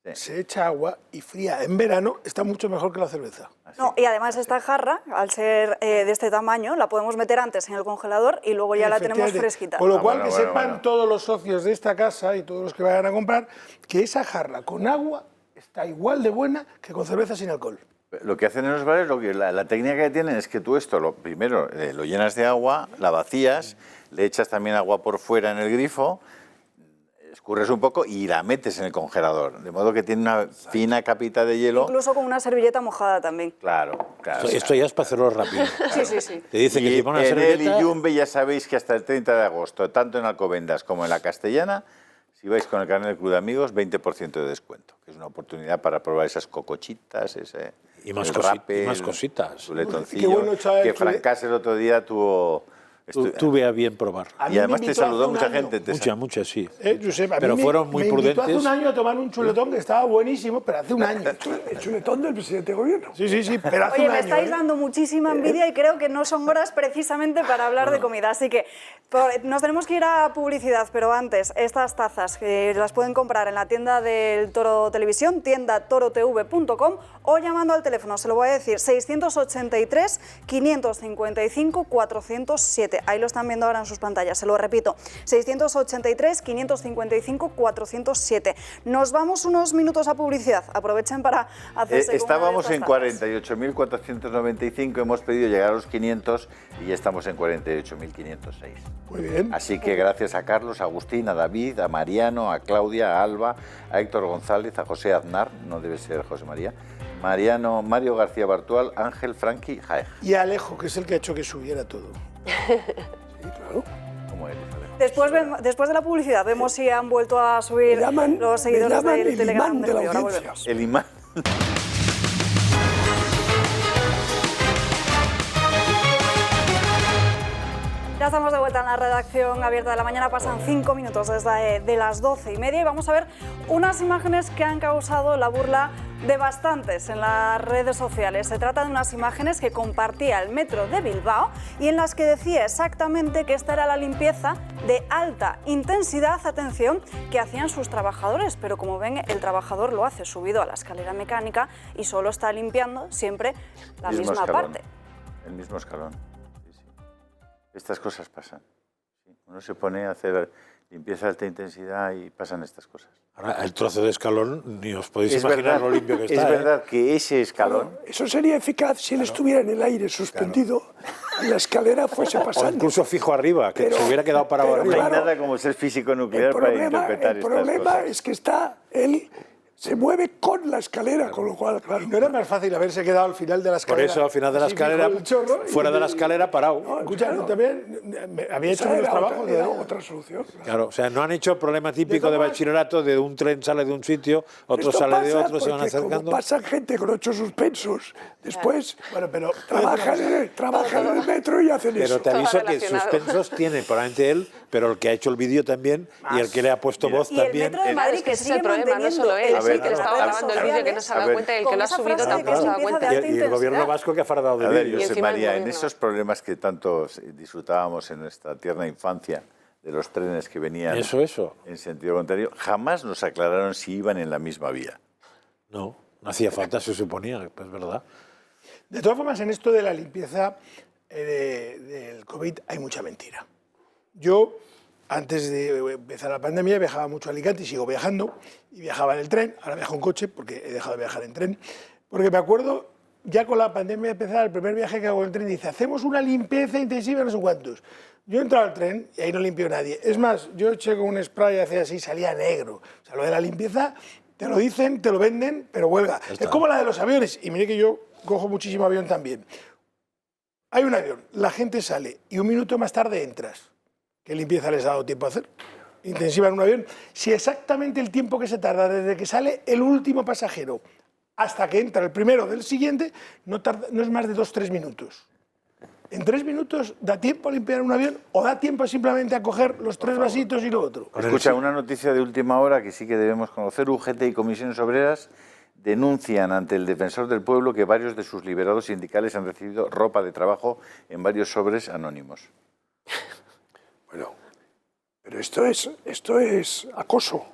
Sí. Se echa agua y fría en verano está mucho mejor que la cerveza. No, y además esta jarra, al ser de este tamaño, la podemos meter antes en el congelador y luego ya la tenemos Efectivamente. fresquita. Con lo cual, bueno, que bueno, sepan bueno. todos los socios de esta casa y todos los que vayan a comprar que esa jarra con agua está igual de buena que con cerveza sin alcohol. Lo que hacen en los bares, la técnica que tienen es que tú esto primero lo llenas de agua, la vacías, le echas también agua por fuera en el grifo, escurres un poco y la metes en el congelador. De modo que tiene una fina capita de hielo. Incluso con una servilleta mojada también. Claro. Esto ya es para hacerlo rápido. Sí. Te dicen que Y si pones en una el servilleta... Iyumbe ya sabéis que hasta el 30 de agosto, tanto en Alcobendas como en la Castellana, si vais con el carnet del Club de Amigos, 20% de descuento, que es una oportunidad para probar esas cocochitas, ese Y más el cosi- rape, y más el cositas. chuletoncillo, Qué bueno, chaval, que Francás el otro día tuvo... Tuve a bien probar. A mí Y me además te invitó hace saludó un mucha año. gente. Muchas, sí. Josep, a mí Pero fueron muy me invitó hace prudentes. un año a tomar un chuletón que estaba buenísimo, pero hace un año. El chuletón del presidente de gobierno. Sí, pero hace Oye, un me año. estáis dando muchísima envidia y creo que no son horas precisamente para hablar de comida. Así que nos tenemos que ir a publicidad, pero antes, estas tazas que las pueden comprar en la tienda del Toro Televisión, tiendatorotv.com o llamando al teléfono, se lo voy a decir, 683 555 407. Ahí lo están viendo ahora en sus pantallas, se lo repito, 683 555 407. Nos vamos unos minutos a publicidad, aprovechen para hacerse con una de Estábamos estas en tazas. 48.495, hemos pedido llegar a los 500 y ya estamos en 48.506. Muy bien. Así que gracias a Carlos, a Agustín, a David, a Mariano, a Claudia, a Alba, a Héctor González, a José Aznar, no debe ser José María, Mariano, Mario García Bartual, Ángel, Franqui, Jaej. Y Alejo, que es el que ha hecho que subiera todo. Sí, claro. ¿Cómo eres, Alejo? Después de la publicidad vemos si han vuelto a subir Me llaman- los seguidores me llaman del el Telegram imán de de la Julio. Ahora audiencia. volvemos. El imán. Ya estamos de vuelta en la redacción abierta de la mañana, pasan 5 minutos desde de las 12:30 y vamos a ver unas imágenes que han causado la burla de bastantes en las redes sociales. Se trata de unas imágenes que compartía el Metro de Bilbao y en las que decía exactamente que esta era la limpieza de alta intensidad, atención, que hacían sus trabajadores, pero como ven, el trabajador lo hace subido a la escalera mecánica y solo está limpiando siempre la misma parte. El mismo escalón. Estas cosas pasan. Uno se pone a hacer limpieza de alta intensidad y pasan estas cosas. Ahora, el trozo de escalón, ni os podéis imaginar lo limpio que está. Es verdad que ese escalón... Claro, eso sería eficaz si él estuviera en el aire suspendido y la escalera fuese pasando. O incluso fijo arriba, que se hubiera quedado parado arriba. No hay nada como ser físico nuclear para interpretar estas cosas. El problema es que él se mueve con la escalera, con lo cual, claro. ¿No era más fácil haberse quedado al final de la escalera? Por eso, al final de la escalera, fuera de la escalera, parado. No, escucha, también había hecho unos trabajos de otra solución. Claro, o sea, no han hecho el problema típico de bachillerato de un tren sale de un sitio, otro sale de otro, se van acercando. Como pasan gente con 8 suspensos, después trabajan en el metro y hacen eso. Pero te aviso que suspensos tiene probablemente él, pero el que ha hecho el vídeo también y el que le ha puesto voz también. Y el Metro de Madrid, que ese es el problema, no solo él, que le estaba grabando el vídeo, que no se ha dado cuenta y el que lo ha subido tampoco se ha dado cuenta. Y el gobierno vasco que ha fardado de vídeo. José María, en esos problemas que tanto disfrutábamos en nuestra tierna infancia, de los trenes que venían en sentido contrario, jamás nos aclararon si iban en la misma vía. No hacía falta, se suponía, pues verdad. De todas formas, en esto de la limpieza del COVID hay mucha mentira. Yo, antes de empezar la pandemia, viajaba mucho a Alicante y sigo viajando, y viajaba en el tren, ahora viajo en coche porque he dejado de viajar en tren, porque me acuerdo, ya con la pandemia empezar el primer viaje que hago en el tren, dice, hacemos una limpieza intensiva, no sé cuántos. Yo he entrado al tren y ahí no limpió nadie. Es más, yo eché con un spray y hacía así, salía negro. O sea, lo de la limpieza, te lo dicen, te lo venden, pero huelga. Es como la de los aviones, y mire que yo cojo muchísimo avión también. Hay un avión, la gente sale y un minuto más tarde entras. ¿Qué limpieza les ha dado tiempo a hacer? Intensiva en un avión. Si exactamente el tiempo que se tarda desde que sale el último pasajero hasta que entra el primero del siguiente, no es más de 2-3 minutos. ¿En 3 minutos da tiempo a limpiar un avión o da tiempo simplemente a coger los 3 vasitos y lo otro? Escucha, una noticia de última hora que sí que debemos conocer. UGT y comisiones obreras denuncian ante el Defensor del Pueblo que varios de sus liberados sindicales han recibido ropa de trabajo en varios sobres anónimos. Bueno, pero esto es acoso.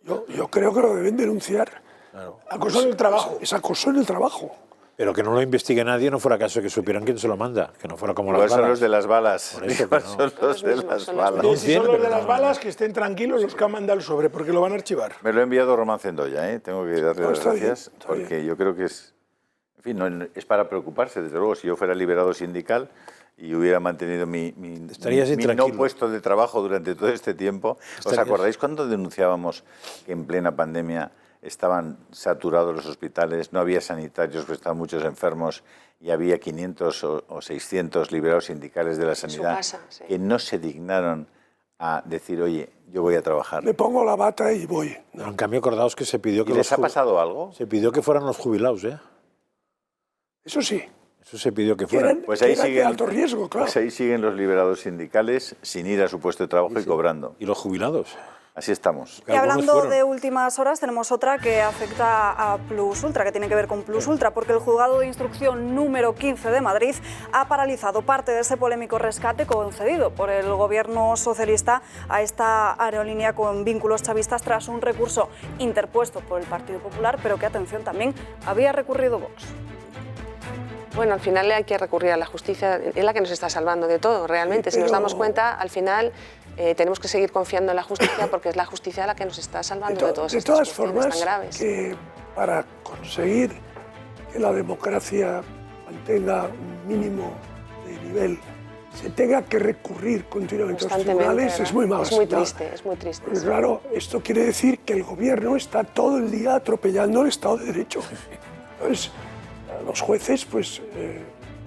Yo creo que lo deben denunciar. Claro. Acoso en el trabajo. Es acoso en el trabajo. Pero que no lo investigue nadie, no fuera caso que supieran quién se lo manda, que no fuera como Igual las balas. son los de las balas. Por eso Igual son los de las balas. Si son los de las balas, que estén tranquilos los que han mandado el sobre, porque lo van a archivar. Me lo ha enviado Román Cendoya, ¿eh? Tengo que darle las gracias, porque bien. Yo creo que es... En fin, no, es para preocuparse, desde luego. Si yo fuera liberado sindical y hubiera mantenido mi no puesto de trabajo durante todo este tiempo... ¿Os acordáis cuando denunciábamos que en plena pandemia estaban saturados los hospitales, no había sanitarios, pues estaban muchos enfermos y había 500 o 600 liberados sindicales de la sanidad que no se dignaron a decir, oye, yo voy a trabajar? Me pongo la bata y voy. No. En cambio, acordaos que se pidió que... ¿Y les ha pasado algo? Se pidió que fueran los jubilados, ¿eh? Eso sí. Eso se pidió que fueran. Pues ahí siguen, de alto riesgo, claro. Pues ahí siguen los liberados sindicales sin ir a su puesto de trabajo y cobrando. ¿Y los jubilados? Así estamos. Y hablando de últimas horas, tenemos otra que afecta a Plus Ultra, que tiene que ver con Plus Ultra, porque el Juzgado de Instrucción número 15 de Madrid ha paralizado parte de ese polémico rescate concedido por el gobierno socialista a esta aerolínea con vínculos chavistas tras un recurso interpuesto por el Partido Popular, pero que, atención, también había recurrido Vox. Bueno, al final hay que recurrir a la justicia, es la que nos está salvando de todo, realmente. Si nos damos cuenta, al final tenemos que seguir confiando en la justicia porque es la justicia la que nos está salvando de todas estas cuestiones tan graves. Que para conseguir que la democracia mantenga un mínimo de nivel, se tenga que recurrir continuamente a los tribunales, es muy malo. Es muy triste, es muy triste. Pues claro, esto quiere decir que el gobierno está todo el día atropellando el Estado de Derecho. Entonces, los jueces, pues...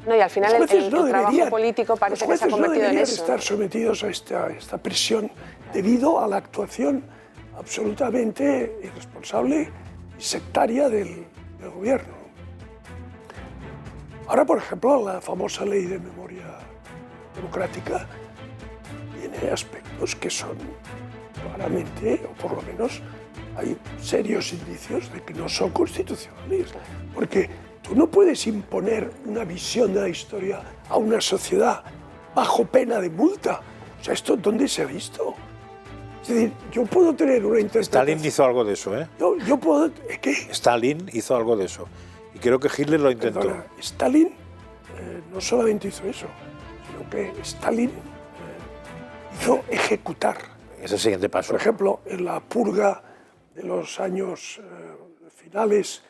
no, y al final el trabajo político parece que se ha convertido en eso. Los jueces no deberían estar sometidos a esta presión debido a la actuación absolutamente irresponsable y sectaria del gobierno. Ahora, por ejemplo, la famosa ley de memoria democrática aspectos que son claramente, o por lo menos hay serios indicios de que no son constitucionales. Porque tú no puedes imponer una visión de la historia a una sociedad bajo pena de multa. O sea, ¿esto dónde se ha visto? Es decir, yo puedo tener una interpretación... Stalin hizo algo de eso, ¿eh? Yo puedo... ¿Qué? Stalin hizo algo de eso. Y creo que Hitler lo intentó. Perdona, Stalin no solamente hizo eso, sino que Stalin hizo ejecutar. Es el siguiente paso. Por ejemplo, en la purga de los años finales,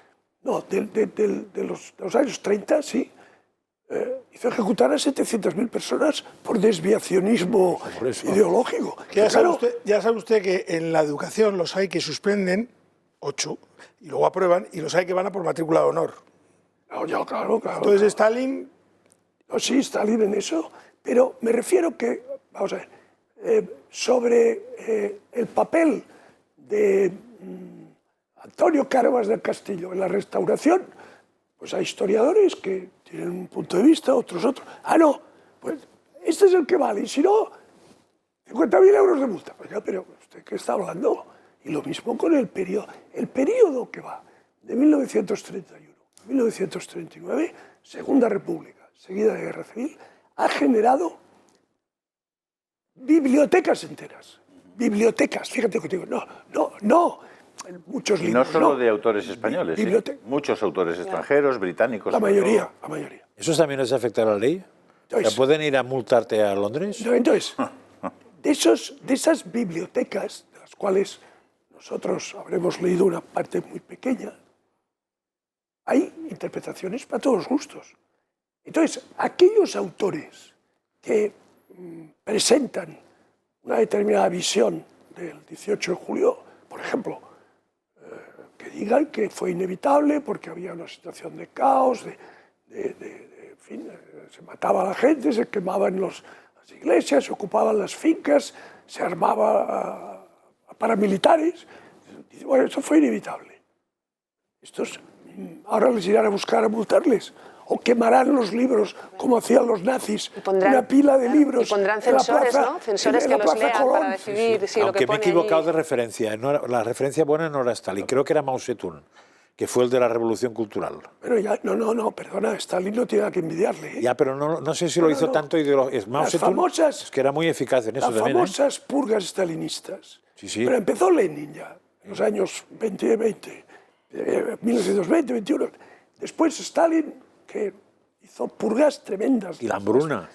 no, de los años 30, sí, hizo ejecutar a 700.000 personas por desviacionismo ideológico. Ya sabe usted que en la educación los hay que suspenden 8 y luego aprueban, y los hay que van a por matrícula de honor. No, ya, claro. Entonces Stalin... No, sí, Stalin en eso, pero me refiero que, vamos a ver, sobre el papel de Antonio Cárvas del Castillo en la restauración, pues hay historiadores que tienen un punto de vista, otros otro. Ah, no, pues este es el que vale, y si no, 50.000 euros de multa. Pues ya, pero ¿usted qué está hablando? Y lo mismo con el periodo. El periodo que va de 1931 a 1939, Segunda República, seguida de Guerra Civil, ha generado bibliotecas enteras. Bibliotecas, fíjate que te digo, no, muchos libros. Y no solo de autores españoles, muchos autores extranjeros, británicos. La mayoría. ¿Eso también les afecta a la ley? Entonces, ¿pueden ir a multarte a Londres? No, entonces, de esas bibliotecas, de las cuales nosotros habremos leído una parte muy pequeña, hay interpretaciones para todos los gustos. Entonces, aquellos autores que presentan una determinada visión del 18 de julio, por ejemplo, que digan que fue inevitable porque había una situación de caos, en fin, se mataba a la gente, se quemaban las iglesias, se ocupaban las fincas, se armaba a paramilitares. Dice, bueno, eso fue inevitable. Estos ahora les irán a buscar a multarles. O quemarán los libros, como hacían los nazis, una pila de libros. Y pondrán censores, ¿no? Censores que los lean para decidir si lo que pone. Aunque me he equivocado de referencia. La referencia buena no era Stalin, creo que era Mao Zedong, que fue el de la Revolución Cultural. Pero ya, no, perdona, Stalin no tiene nada que envidiarle. Ya, pero no sé si lo hizo tanto ideológico. Mao Zedong es que era muy eficaz en eso también. Las famosas purgas stalinistas. Sí. Pero empezó Lenin ya, en los años 1920, 21. Después Stalin, que hizo purgas tremendas. Y la hambruna.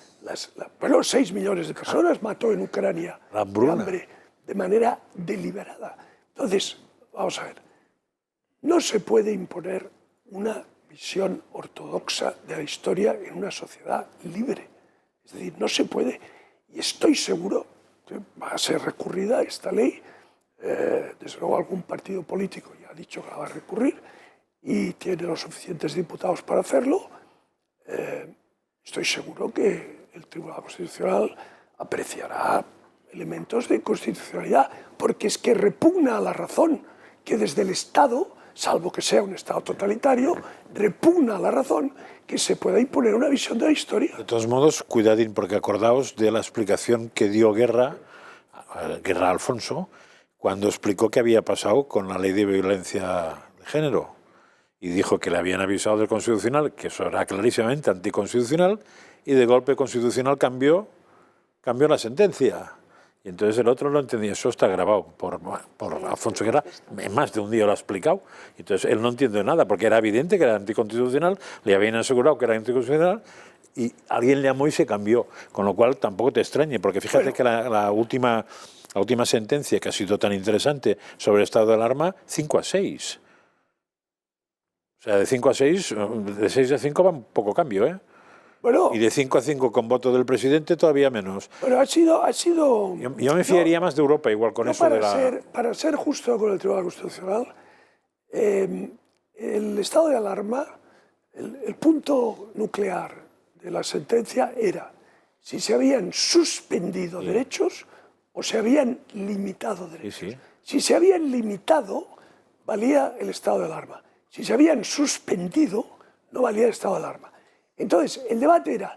6 millones de personas mató en Ucrania. La hambruna. De hambre, de manera deliberada. Entonces, vamos a ver, no se puede imponer una visión ortodoxa de la historia en una sociedad libre. Es decir, no se puede. Y estoy seguro que va a ser recurrida esta ley. Desde luego algún partido político ya ha dicho que la va a recurrir y tiene los suficientes diputados para hacerlo. Estoy seguro que el Tribunal Constitucional apreciará elementos de constitucionalidad, porque es que repugna a la razón que desde el Estado, salvo que sea un Estado totalitario, repugna a la razón que se pueda imponer una visión de la historia. De todos modos, cuidadín, porque acordaos de la explicación que dio Guerra a Alfonso, cuando explicó qué había pasado con la ley de violencia de género. Y dijo que le habían avisado del Constitucional, que eso era clarísimamente anticonstitucional, y de golpe Constitucional cambió la sentencia. Y entonces el otro lo entendía. Eso está grabado por Alfonso Guerra. Más de un día lo ha explicado. Entonces él no entiende nada, porque era evidente que era anticonstitucional, le habían asegurado que era anticonstitucional, y alguien le llamó y se cambió. Con lo cual tampoco te extrañe, porque fíjate que la última sentencia, que ha sido tan interesante sobre el estado de alarma, 5-6. O sea, de 5-6, de 6 a 5 va un poco cambio, ¿eh? Bueno, y de 5-5 con voto del presidente todavía menos. Pero ha sido yo me fiaría más de Europa, igual con eso para ser justo con el Tribunal Constitucional, el estado de alarma, el punto nuclear de la sentencia era si se habían suspendido derechos o se habían limitado derechos. Si se habían limitado, valía el estado de alarma. Si se habían suspendido, no valía el estado de alarma. Entonces, el debate era,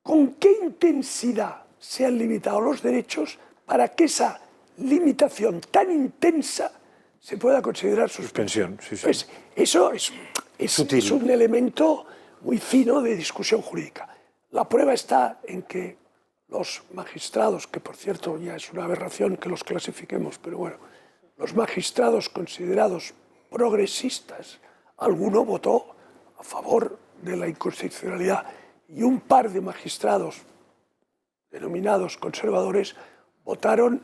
¿con qué intensidad se han limitado los derechos para que esa limitación tan intensa se pueda considerar suspensión. Sí, sí. Pues eso es un elemento muy fino de discusión jurídica. La prueba está en que los magistrados, que por cierto ya es una aberración que los clasifiquemos, pero bueno, los magistrados considerados progresistas, alguno votó a favor de la inconstitucionalidad y un par de magistrados denominados conservadores votaron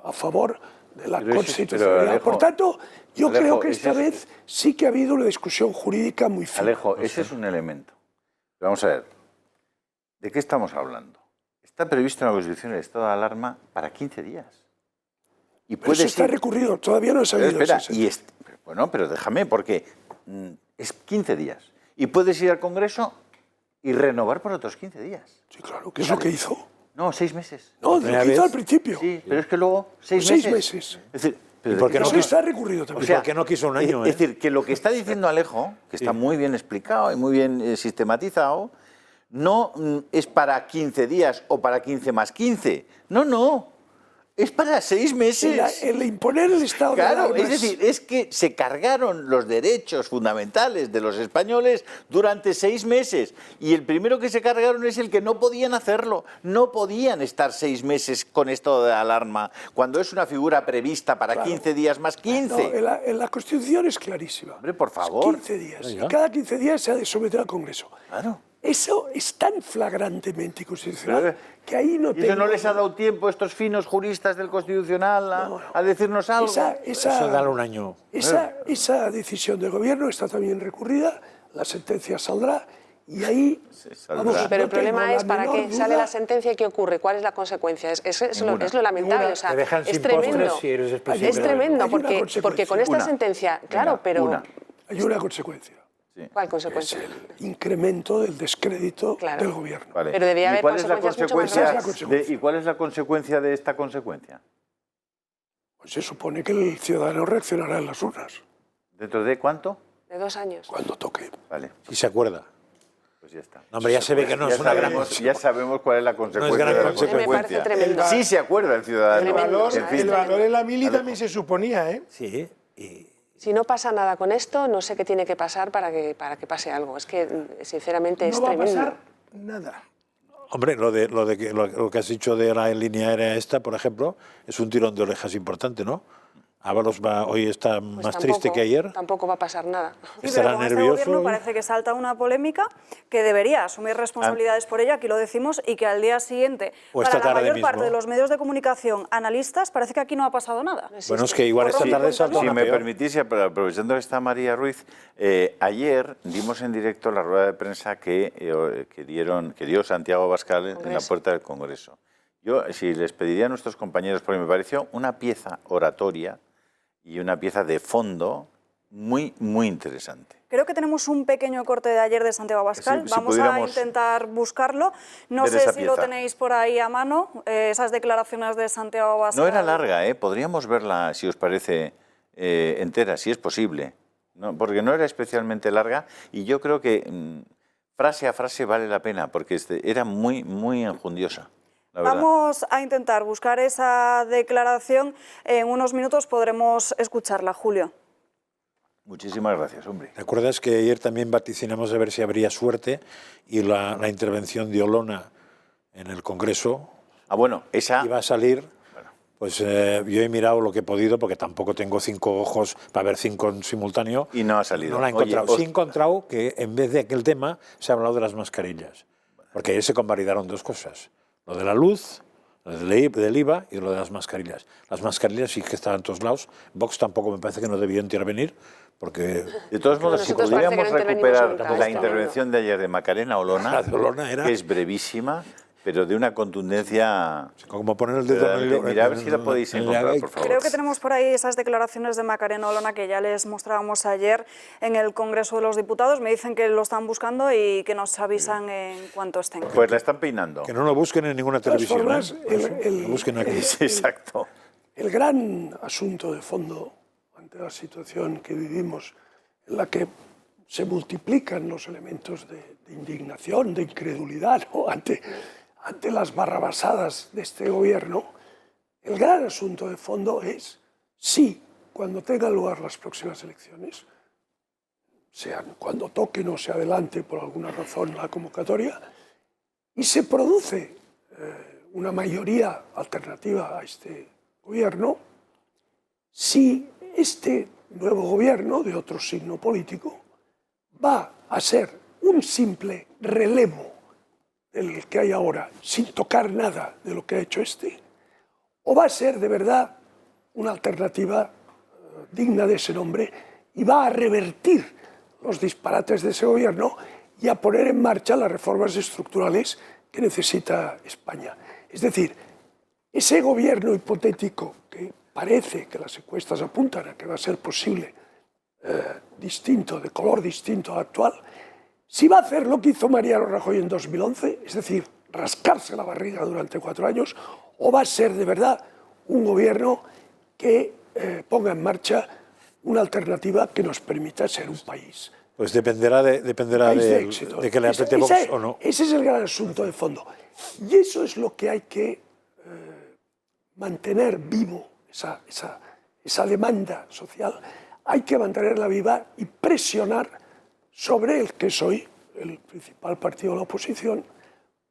a favor de la constitucionalidad. Alejo, por tanto, yo Alejo, creo que esta vez sí que ha habido una discusión jurídica muy fina. Alejo, ese es un elemento. Pero vamos a ver, ¿de qué estamos hablando? Está previsto en la Constitución el estado de alarma para 15 días. Y pero eso está recurrido, todavía no ha salido. Espera, bueno, pero déjame, porque es 15 días. Y puedes ir al Congreso y renovar por otros 15 días. Sí, claro, que es lo que hizo. No, 6 meses. No, lo que hizo al principio. Sí, pero es que luego 6 meses. Es decir, ¿y por qué no está recurrido también? O sea, ¿por qué no quiso un año? Es decir, que lo que está diciendo Alejo, que está muy bien explicado y muy bien sistematizado, no es para 15 días o para 15 más 15. No, no. Es para 6 meses. El imponer el estado de alarma. Claro, es decir, es que se cargaron los derechos fundamentales de los españoles durante 6 meses. Y el primero que se cargaron es el que no podían hacerlo. No podían estar 6 meses con estado de alarma, cuando es una figura prevista para 15 días más 15. No, en la Constitución es clarísima. Hombre, por favor. 15 días. Y cada 15 días se ha de someter al Congreso. Claro. Eso es tan flagrantemente inconstitucional que ahí no tengo... ¿Eso no les ha dado tiempo estos finos juristas del Constitucional a decirnos algo? Eso dale un año. Esa decisión del Gobierno está también recurrida, la sentencia saldrá y ahí... Vamos, pero el problema es para qué sale la sentencia y qué ocurre, cuál es la consecuencia. Es lo lamentable, o sea, es tremendo. Es tremendo, porque con esta sentencia, claro, pero... Hay una consecuencia. Sí. ¿Cuál consecuencia? Es el incremento del descrédito del Gobierno. Vale. Pero debía haber consecuencias mucho más graves. ¿Y cuál es la consecuencia de esta consecuencia? Pues se supone que el ciudadano reaccionará en las urnas. ¿Dentro de cuánto? De 2 años. Cuando toque. Vale. Si se acuerda. Pues ya está. No, hombre, ya se ve que no es una gran... Ya sabemos cuál es la consecuencia gran de la consecuencia. Me parece tremendo. Sí se acuerda el ciudadano. El valor en la mili también se suponía, ¿eh? Sí, Si no pasa nada con esto, no sé qué tiene que pasar para que pase algo. Es que, sinceramente, es tremendo. No va a pasar nada. Hombre, lo que has dicho de la línea aérea esta, por ejemplo, es un tirón de orejas importante, ¿no? Ábalos hoy está Pues más triste que ayer. Tampoco va a pasar nada. Sí, Estará pero con nervioso. este gobierno parece que salta una polémica que debería asumir responsabilidades por ella, aquí lo decimos, y que al día siguiente, O para esta la tarde mayor mismo. parte de los medios de comunicación, analistas, parece que aquí no ha pasado nada. Bueno, es que igual esta tarde salta Si una me peor. permitís, aprovechando que está María Ruiz, ayer dimos en directo la rueda de prensa que dio Santiago Abascal en la puerta del Congreso. Yo, si les pediría a nuestros compañeros, porque me pareció una pieza oratoria y una pieza de fondo muy, muy interesante. Creo que tenemos un pequeño corte de ayer de Santiago Abascal. Si Vamos a pudiéramos intentar buscarlo. No ver sé esa si lo pieza. tenéis por ahí a mano, esas declaraciones de Santiago Abascal. No era larga, ¿eh? Podríamos verla, si os parece, entera, si es posible. No, porque no era especialmente larga y yo creo que frase a frase vale la pena, porque era muy, muy enjundiosa. Vamos a intentar buscar esa declaración. En unos minutos podremos escucharla, Julio. Muchísimas gracias, hombre. ¿Recuerdas que ayer también vaticinamos a ver si habría suerte y la intervención de Olona en el Congreso bueno, esa iba a salir? Pues yo he mirado lo que he podido, porque tampoco tengo 5 ojos para ver 5 en simultáneo. Y no ha salido. No la he encontrado. Sí he encontrado que en vez de aquel tema se ha hablado de las mascarillas. Porque ayer se convalidaron 2 cosas. Lo de la luz, lo del IVA y lo de las mascarillas. Las mascarillas sí que estaban en todos lados. Vox tampoco me parece que no debió intervenir, porque... De todos modos, si Nosotros podríamos parece que no recuperar intervenimos la nunca, intervención de ayer de Macarena Olona, La de Olona era... que es brevísima, pero de una contundencia... Como poner el dedo en el... Mirad a ver si la podéis encontrar, por favor. Creo que tenemos por ahí esas declaraciones de Macarena Olona que ya les mostrábamos ayer en el Congreso de los Diputados. Me dicen que lo están buscando y que nos avisan en cuanto estén. Pues la están peinando. Que no lo busquen en ninguna televisión. formas, Lo busquen aquí. Exacto. El gran asunto de fondo ante la situación que vivimos, en la que se multiplican los elementos de indignación, de incredulidad, ¿no? ante ante las barrabasadas de este gobierno, el gran asunto de fondo es si, cuando tengan lugar las próximas elecciones, sean cuando toquen o se adelante por alguna razón la convocatoria, y se produce una mayoría alternativa a este gobierno, si este nuevo gobierno, de otro signo político, va a ser un simple relevo del que hay ahora, sin tocar nada de lo que ha hecho este, o va a ser de verdad una alternativa digna de ese nombre y va a revertir los disparates de ese gobierno y a poner en marcha las reformas estructurales que necesita España. Es decir, ese gobierno hipotético que parece que las encuestas apuntan a que va a ser posible, distinto, de color distinto al actual, si va a hacer lo que hizo Mariano Rajoy en 2011, es decir, rascarse la barriga durante 4 años, o va a ser de verdad un gobierno que ponga en marcha una alternativa que nos permita ser un país. Pues dependerá de que le apriete Vox o no. Ese es el gran asunto de fondo. Y eso es lo que hay que mantener vivo, esa demanda social, hay que mantenerla viva y presionar sobre el que soy, el principal partido de la oposición,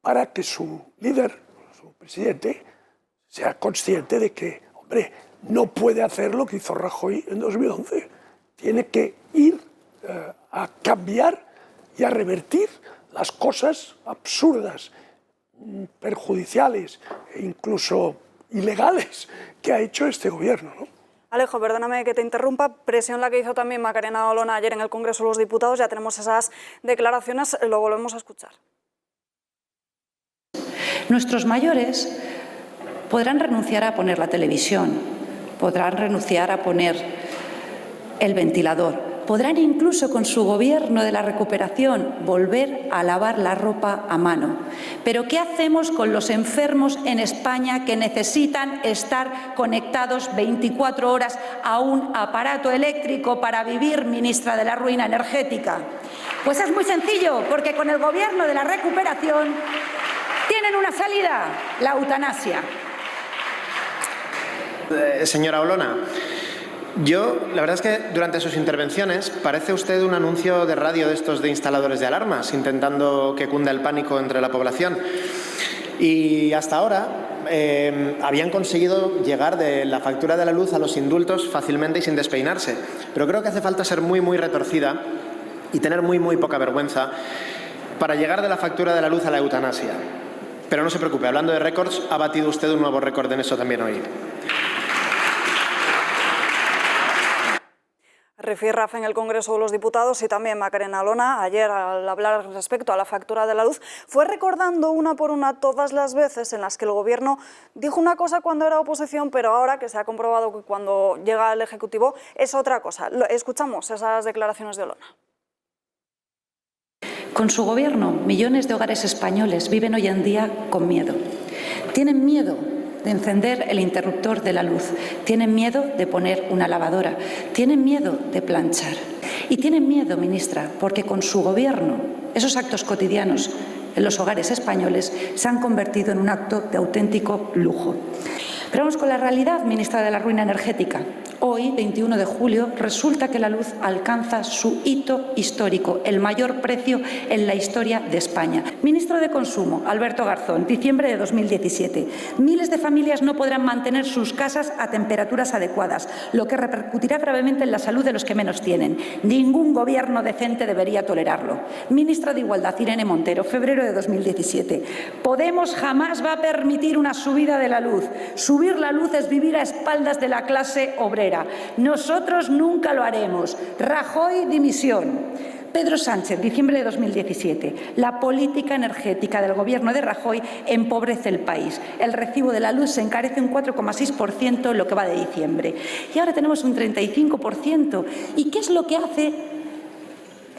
para que su líder, su presidente, sea consciente de que, hombre, no puede hacer lo que hizo Rajoy en 2011. Tiene que ir a cambiar y a revertir las cosas absurdas, perjudiciales e incluso ilegales que ha hecho este gobierno, ¿no? Alejo, perdóname que te interrumpa, presión la que hizo también Macarena Olona ayer en el Congreso de los Diputados, ya tenemos esas declaraciones, lo volvemos a escuchar. Nuestros mayores podrán renunciar a poner la televisión, podrán renunciar a poner el ventilador, podrán incluso con su gobierno de la recuperación volver a lavar la ropa a mano. Pero ¿qué hacemos con los enfermos en España que necesitan estar conectados 24 horas a un aparato eléctrico para vivir, ministra de la ruina energética? Pues es muy sencillo, porque con el gobierno de la recuperación tienen una salida: la eutanasia. Señora Olona, la verdad es que durante sus intervenciones parece usted un anuncio de radio de estos de instaladores de alarmas, intentando que cunda el pánico entre la población. Y hasta ahora habían conseguido llegar de la factura de la luz a los indultos fácilmente y sin despeinarse. Pero creo que hace falta ser muy, muy retorcida y tener muy, muy poca vergüenza para llegar de la factura de la luz a la eutanasia. Pero no se preocupe, hablando de récords, ha batido usted un nuevo récord en eso también hoy. Rifirrafe en el Congreso de los Diputados y también Macarena Olona, ayer al hablar respecto a la factura de la luz, fue recordando una por una todas las veces en las que el Gobierno dijo una cosa cuando era oposición, pero ahora que se ha comprobado que cuando llega al Ejecutivo es otra cosa. Escuchamos esas declaraciones de Olona. Con su gobierno, millones de hogares españoles viven hoy en día con miedo. Tienen miedo de encender el interruptor de la luz, tienen miedo de poner una lavadora, tienen miedo de planchar. Y tienen miedo, ministra, porque con su gobierno esos actos cotidianos en los hogares españoles se han convertido en un acto de auténtico lujo. Pero vamos con la realidad, ministra de la ruina energética. Hoy, 21 de julio, resulta que la luz alcanza su hito histórico, el mayor precio en la historia de España. Ministro de Consumo, Alberto Garzón, diciembre de 2017. Miles de familias no podrán mantener sus casas a temperaturas adecuadas, lo que repercutirá gravemente en la salud de los que menos tienen. Ningún gobierno decente debería tolerarlo. Ministra de Igualdad, Irene Montero, febrero de 2017. Podemos jamás va a permitir una subida de la luz. Subir la luz es vivir a espaldas de la clase obrera. Nosotros nunca lo haremos. Rajoy, dimisión. Pedro Sánchez, diciembre de 2017. La política energética del gobierno de Rajoy empobrece el país. El recibo de la luz se encarece un 4,6% en lo que va de diciembre. Y ahora tenemos un 35%. ¿Y qué es lo que hace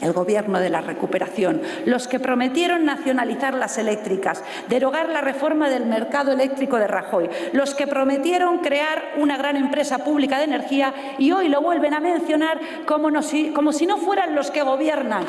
el gobierno de la recuperación? Los que prometieron nacionalizar las eléctricas, derogar la reforma del mercado eléctrico de Rajoy, los que prometieron crear una gran empresa pública de energía y hoy lo vuelven a mencionar como si no fueran los que gobiernan.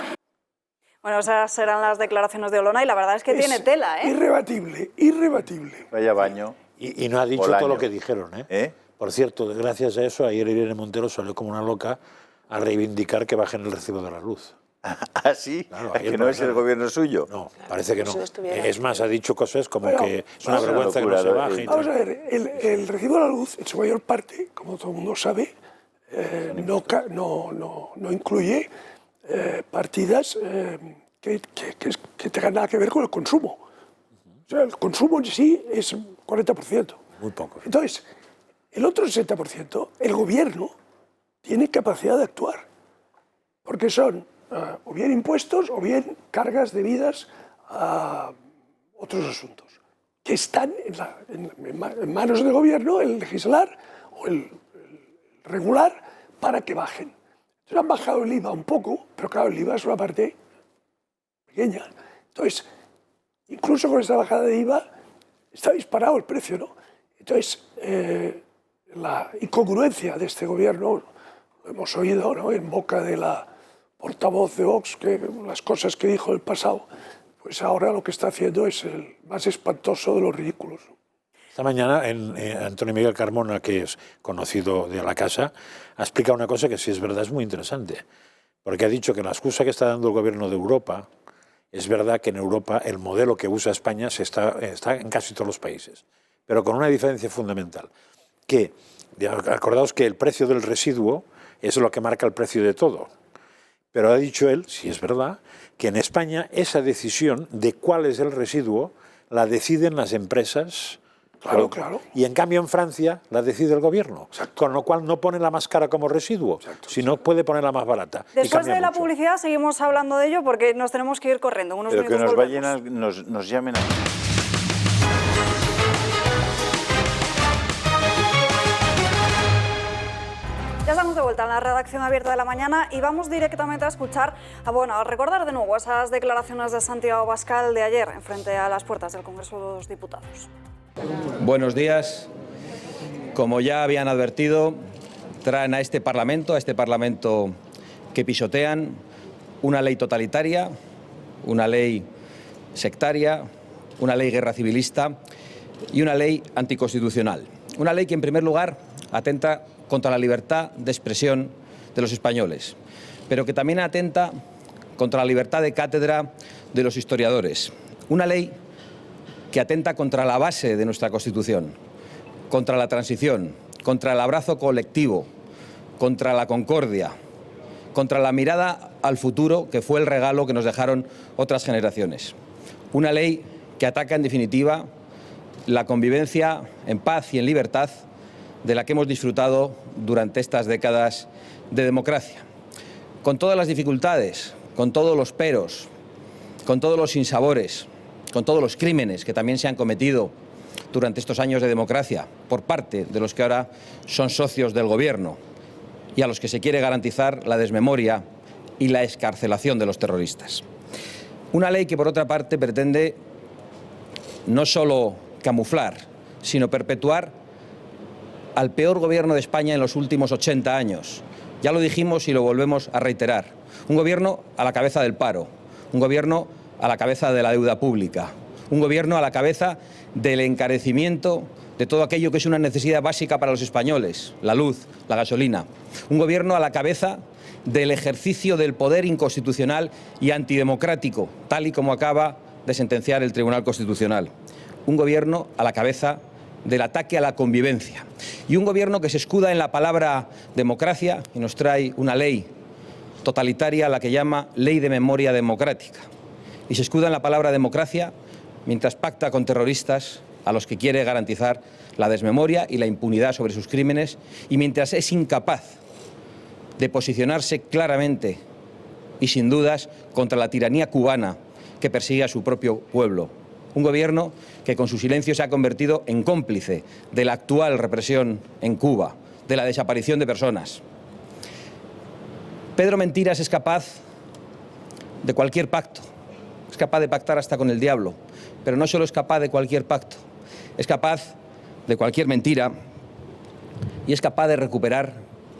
Bueno, esas serán las declaraciones de Olona y la verdad es que tiene tela, ¿eh? Irrebatible, irrebatible. Vaya baño. Y no ha dicho Bolaño. todo lo que dijeron, ¿eh? Por cierto, gracias a eso, ayer Irene Montero salió como una loca a reivindicar que bajen el recibo de la luz. ¿Ah, sí? Claro, ¿Es que no es el gobierno suyo? No, parece que no. Si no estuviera. Es más, ha dicho cosas como Bueno, que es una vergüenza que no se baje. y Vamos tal. a ver, el recibo de la luz, en su mayor parte, como todo el mundo sabe, no incluye partidas que tengan nada que ver con el consumo. O sea, el consumo en sí es un 40%. Muy poco. Entonces, el otro 60%, el gobierno tiene capacidad de actuar, porque son o bien impuestos o bien cargas debidas a otros asuntos, que están en manos del gobierno, el legislar o el regular, para que bajen. Entonces han bajado el IVA un poco, pero claro, el IVA es una parte pequeña. Entonces, incluso con esta bajada de IVA, está disparado el precio, ¿no? Entonces, la incongruencia de este gobierno, lo hemos oído, ¿no?, en boca de la portavoz de Vox, que las cosas que dijo en el pasado, pues ahora lo que está haciendo es el más espantoso de los ridículos. Esta mañana Antonio Miguel Carmona, que es conocido de la casa, ha explicado una cosa que, si es verdad, es muy interesante. Porque ha dicho que la excusa que está dando el gobierno de Europa, es verdad que en Europa el modelo que usa España está en casi todos los países, pero con una diferencia fundamental. Que, acordaos que el precio del residuo es lo que marca el precio de todo. Pero ha dicho él, si es verdad, que en España esa decisión de cuál es el residuo la deciden las empresas. Claro, claro. Y en cambio en Francia la decide el gobierno. Exacto. Con lo cual no pone la más cara como residuo, sino puede poner la más barata. Después de la publicidad seguimos hablando de ello porque nos tenemos que ir corriendo. Unos Pero que minutos nos llamen a... Ya estamos de vuelta en la redacción abierta de la mañana y vamos directamente a escuchar, a recordar de nuevo esas declaraciones de Santiago Abascal de ayer en frente a las puertas del Congreso de los Diputados. Buenos días. Como ya habían advertido, traen a este Parlamento que pisotean, una ley totalitaria, una ley sectaria, una ley guerra civilista y una ley anticonstitucional. Una ley que, en primer lugar, atenta contra la libertad de expresión de los españoles, pero que también atenta contra la libertad de cátedra de los historiadores. Una ley que atenta contra la base de nuestra Constitución, contra la transición, contra el abrazo colectivo, contra la concordia, contra la mirada al futuro, que fue el regalo que nos dejaron otras generaciones. Una ley que ataca, en definitiva, la convivencia en paz y en libertad de la que hemos disfrutado durante estas décadas de democracia. Con todas las dificultades, con todos los peros, con todos los sinsabores, con todos los crímenes que también se han cometido durante estos años de democracia por parte de los que ahora son socios del Gobierno y a los que se quiere garantizar la desmemoria y la excarcelación de los terroristas. Una ley que, por otra parte, pretende no solo camuflar, sino perpetuar al peor gobierno de España en los últimos 80 años. Ya lo dijimos y lo volvemos a reiterar. Un gobierno a la cabeza del paro, un gobierno a la cabeza de la deuda pública, un gobierno a la cabeza del encarecimiento de todo aquello que es una necesidad básica para los españoles, la luz, la gasolina. Un gobierno a la cabeza del ejercicio del poder inconstitucional y antidemocrático, tal y como acaba de sentenciar el Tribunal Constitucional. Un gobierno a la cabeza del ataque a la convivencia. Y un gobierno que se escuda en la palabra democracia y nos trae una ley totalitaria a la que llama Ley de Memoria Democrática. Y se escuda en la palabra democracia mientras pacta con terroristas a los que quiere garantizar la desmemoria y la impunidad sobre sus crímenes, y mientras es incapaz de posicionarse claramente y sin dudas contra la tiranía cubana que persigue a su propio pueblo. Un gobierno que con su silencio se ha convertido en cómplice de la actual represión en Cuba, de la desaparición de personas. Pedro Mentiras es capaz de cualquier pacto, es capaz de pactar hasta con el diablo, pero no solo es capaz de cualquier pacto, es capaz de cualquier mentira y es capaz de recuperar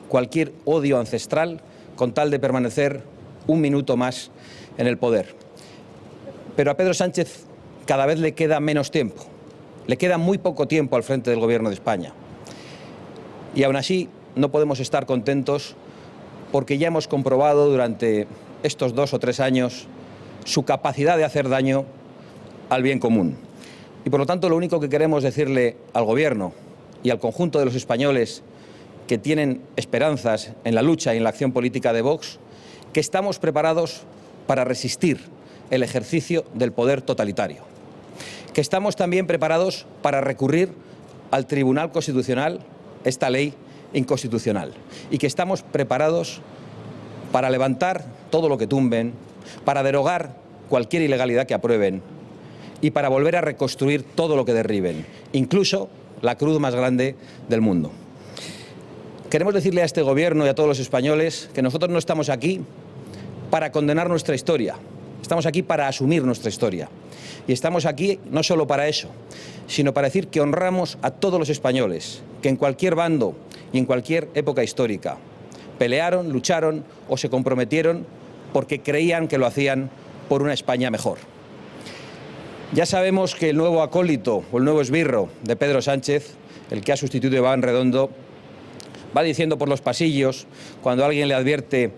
cualquier odio ancestral con tal de permanecer un minuto más en el poder. Pero a Pedro Sánchez cada vez le queda menos tiempo. Le queda muy poco tiempo al frente del Gobierno de España. Y aún así no podemos estar contentos porque ya hemos comprobado durante estos 2 o 3 años su capacidad de hacer daño al bien común. Y por lo tanto lo único que queremos decirle al Gobierno y al conjunto de los españoles que tienen esperanzas en la lucha y en la acción política de Vox, que estamos preparados para resistir el ejercicio del poder totalitario, que estamos también preparados para recurrir al Tribunal Constitucional esta ley inconstitucional y que estamos preparados para levantar todo lo que tumben, para derogar cualquier ilegalidad que aprueben y para volver a reconstruir todo lo que derriben, incluso la cruz más grande del mundo. Queremos decirle a este Gobierno y a todos los españoles que nosotros no estamos aquí para condenar nuestra historia, estamos aquí para asumir nuestra historia. Y estamos aquí no solo para eso, sino para decir que honramos a todos los españoles, que en cualquier bando y en cualquier época histórica pelearon, lucharon o se comprometieron porque creían que lo hacían por una España mejor. Ya sabemos que el nuevo acólito o el nuevo esbirro de Pedro Sánchez, el que ha sustituido a Iván Redondo, va diciendo por los pasillos, cuando alguien le advierte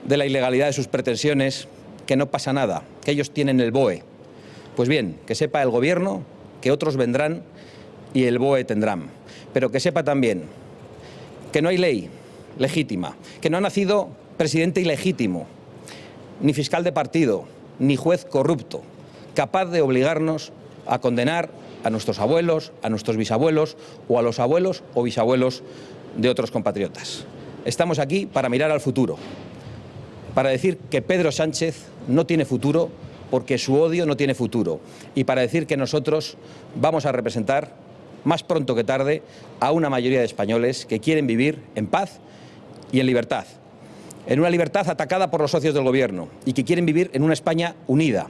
de la ilegalidad de sus pretensiones, que no pasa nada, que ellos tienen el BOE. Pues bien, que sepa el Gobierno que otros vendrán y el BOE tendrán. Pero que sepa también que no hay ley legítima, que no ha nacido presidente ilegítimo, ni fiscal de partido, ni juez corrupto, capaz de obligarnos a condenar a nuestros abuelos, a nuestros bisabuelos o a los abuelos o bisabuelos de otros compatriotas. Estamos aquí para mirar al futuro, para decir que Pedro Sánchez no tiene futuro porque su odio no tiene futuro y para decir que nosotros vamos a representar más pronto que tarde a una mayoría de españoles que quieren vivir en paz y en libertad. En una libertad atacada por los socios del Gobierno y que quieren vivir en una España unida.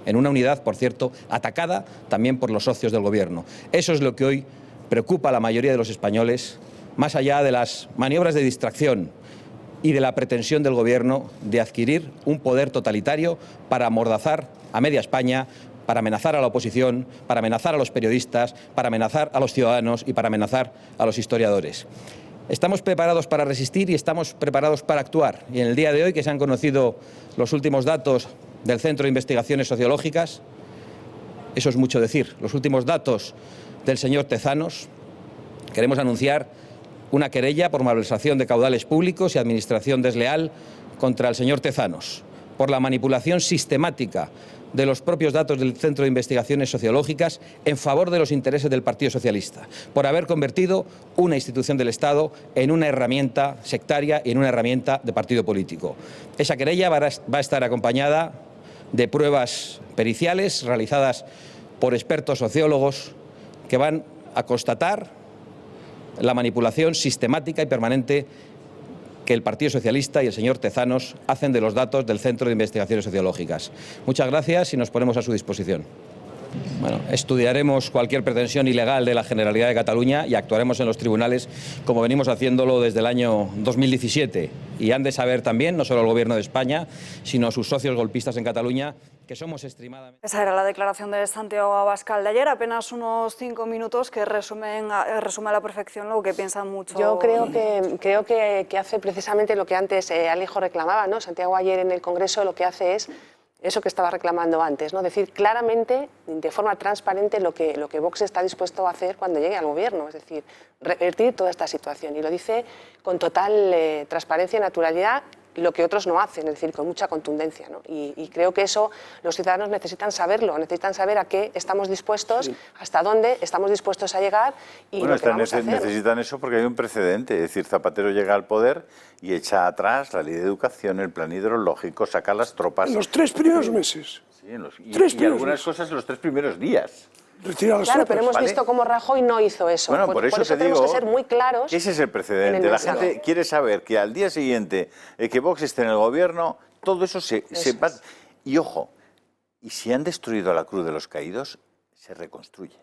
En una unidad, por cierto, atacada también por los socios del Gobierno. Eso es lo que hoy preocupa a la mayoría de los españoles, más allá de las maniobras de distracción y de la pretensión del Gobierno de adquirir un poder totalitario para amordazar a media España, para amenazar a la oposición, para amenazar a los periodistas, para amenazar a los ciudadanos y para amenazar a los historiadores. Estamos preparados para resistir y estamos preparados para actuar. Y en el día de hoy, que se han conocido los últimos datos del Centro de Investigaciones Sociológicas, eso es mucho decir, los últimos datos del señor Tezanos, queremos anunciar una querella por malversación de caudales públicos y administración desleal contra el señor Tezanos, por la manipulación sistemática de los propios datos del Centro de Investigaciones Sociológicas en favor de los intereses del Partido Socialista, por haber convertido una institución del Estado en una herramienta sectaria y en una herramienta de partido político. Esa querella va a estar acompañada de pruebas periciales realizadas por expertos sociólogos que van a constatar la manipulación sistemática y permanente que el Partido Socialista y el señor Tezanos hacen de los datos del Centro de Investigaciones Sociológicas. Muchas gracias y nos ponemos a su disposición. Bueno, estudiaremos cualquier pretensión ilegal de la Generalidad de Cataluña y actuaremos en los tribunales como venimos haciéndolo desde el año 2017. Y han de saber también, no solo el Gobierno de España, sino sus socios golpistas en Cataluña, que somos extremadamente... Esa era la declaración de Santiago Abascal de ayer, apenas unos 5 minutos que resume a la perfección lo que piensan muchos. Yo creo que hace precisamente lo que antes Alejo reclamaba, ¿no? Santiago ayer en el Congreso lo que hace es eso que estaba reclamando antes, ¿no? Decir claramente, de forma transparente, lo que Vox está dispuesto a hacer cuando llegue al Gobierno, es decir, revertir toda esta situación. Y lo dice con total transparencia y naturalidad, lo que otros no hacen, es decir, con mucha contundencia, ¿no? Y creo que eso los ciudadanos necesitan saberlo, necesitan saber a qué estamos dispuestos, sí, hasta dónde estamos dispuestos a llegar y bueno, lo que vamos a hacer. Necesitan eso porque hay un precedente, es decir, Zapatero llega al poder y echa atrás la ley de educación, el plan hidrológico, saca las tropas... En los 3 primeros meses. Sí, y algunas cosas en los 3 primeros días. Claro, pero hemos visto cómo Rajoy no hizo eso. Bueno, por eso te tenemos digo que ser muy claros. Ese es el precedente. La gente quiere saber que al día siguiente que Vox esté en el Gobierno, todo eso se va... Y ojo, y si han destruido la Cruz de los Caídos, se reconstruye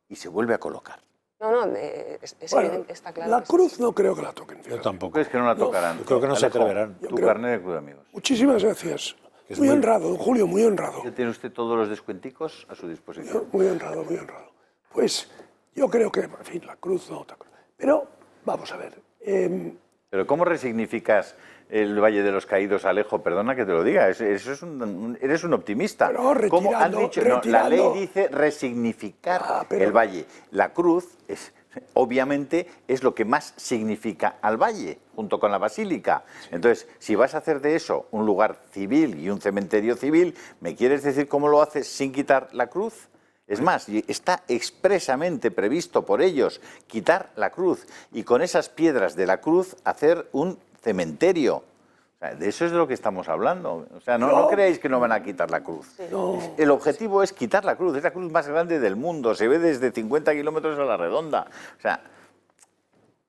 y se vuelve a colocar. No, es evidente, está claro. La cruz no creo que la toquen. Yo tampoco. ¿Crees que no la tocarán? Yo creo que no se atreverán. Tu carnet de Club de Amigos. Muchísimas gracias. Muy honrado, don Julio, muy honrado. ¿Ya tiene usted todos los descuenticos a su disposición? Muy honrado, muy honrado. Pues yo creo que, en fin, la cruz no... Pero, vamos a ver... Pero ¿cómo resignificas el Valle de los Caídos, Alejo? Perdona que te lo diga, eres un optimista. Pero ¿Cómo has dicho? No, la ley dice resignificar el Valle. La cruz, obviamente, es lo que más significa al Valle, junto con la Basílica. Entonces, si vas a hacer de eso un lugar civil y un cementerio civil, ¿me quieres decir cómo lo haces sin quitar la cruz? Es más, está expresamente previsto por ellos quitar la cruz y con esas piedras de la cruz hacer un cementerio. O sea, de eso es de lo que estamos hablando. O sea, no creáis que no van a quitar la cruz. No. El objetivo es quitar la cruz. Es la cruz más grande del mundo. Se ve desde 50 kilómetros a la redonda. O sea,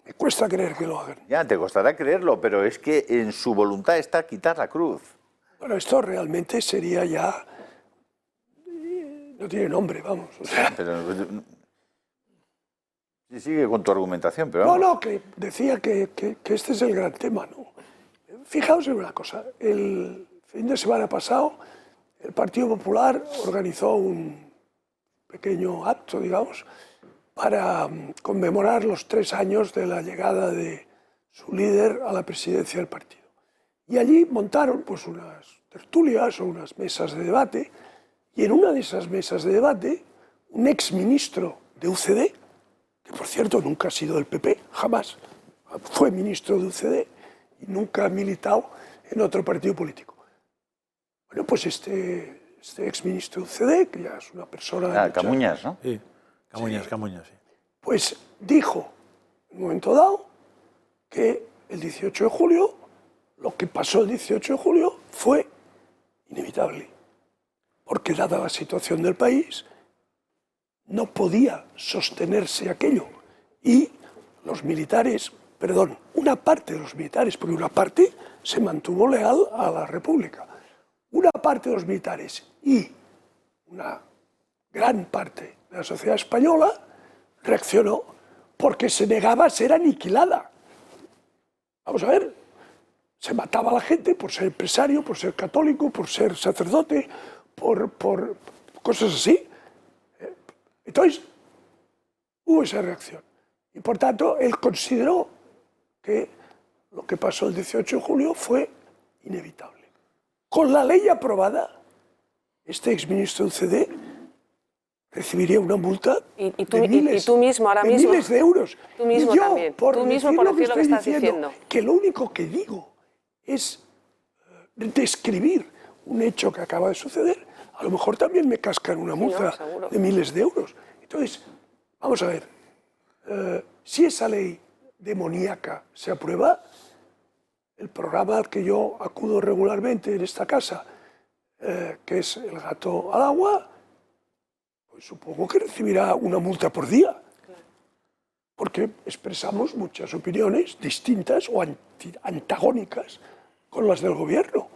me cuesta creer que lo hagan. Ya, te costará creerlo, pero es que en su voluntad está quitar la cruz. Bueno, esto realmente sería ya... No tiene nombre, vamos. O sea. Pero, sigue con tu argumentación, pero vamos. No, que decía que este es el gran tema, ¿no? Fijaos en una cosa. El fin de semana pasado, el Partido Popular organizó un pequeño acto, digamos, para conmemorar los 3 años de la llegada de su líder a la presidencia del partido. Y allí montaron pues unas tertulias o unas mesas de debate. Y en una de esas mesas de debate, un exministro de UCD, que por cierto nunca ha sido del PP, jamás, fue ministro de UCD y nunca ha militado en otro partido político. Bueno, pues este exministro de UCD, que ya es una persona... Camuñas, ¿no? Sí, Camuñas, sí. Pues dijo, en un momento dado, que el 18 de julio, lo que pasó el 18 de julio fue inevitable. Porque dada la situación del país, no podía sostenerse aquello. Y los militares, perdón, una parte de los militares, porque una parte se mantuvo leal a la República, una parte de los militares y una gran parte de la sociedad española reaccionó porque se negaba a ser aniquilada. Vamos a ver, se mataba a la gente por ser empresario, por ser católico, por ser sacerdote, por cosas así. Entonces, hubo esa reacción. Y por tanto, él consideró que lo que pasó el 18 de julio fue inevitable. Con la ley aprobada, este exministro del UCD recibiría una multa de miles, tú mismo, ahora mismo, miles de euros. Tú mismo y yo, también. por tú mismo por decir lo que estás diciendo. Que lo único que digo es describir un hecho que acaba de suceder, a lo mejor también me cascan una multa de miles de euros. Entonces, vamos a ver, si esa ley demoníaca se aprueba, el programa al que yo acudo regularmente en esta casa, que es El gato al agua, pues supongo que recibirá una multa por día. Porque expresamos muchas opiniones distintas o antagónicas con las del gobierno.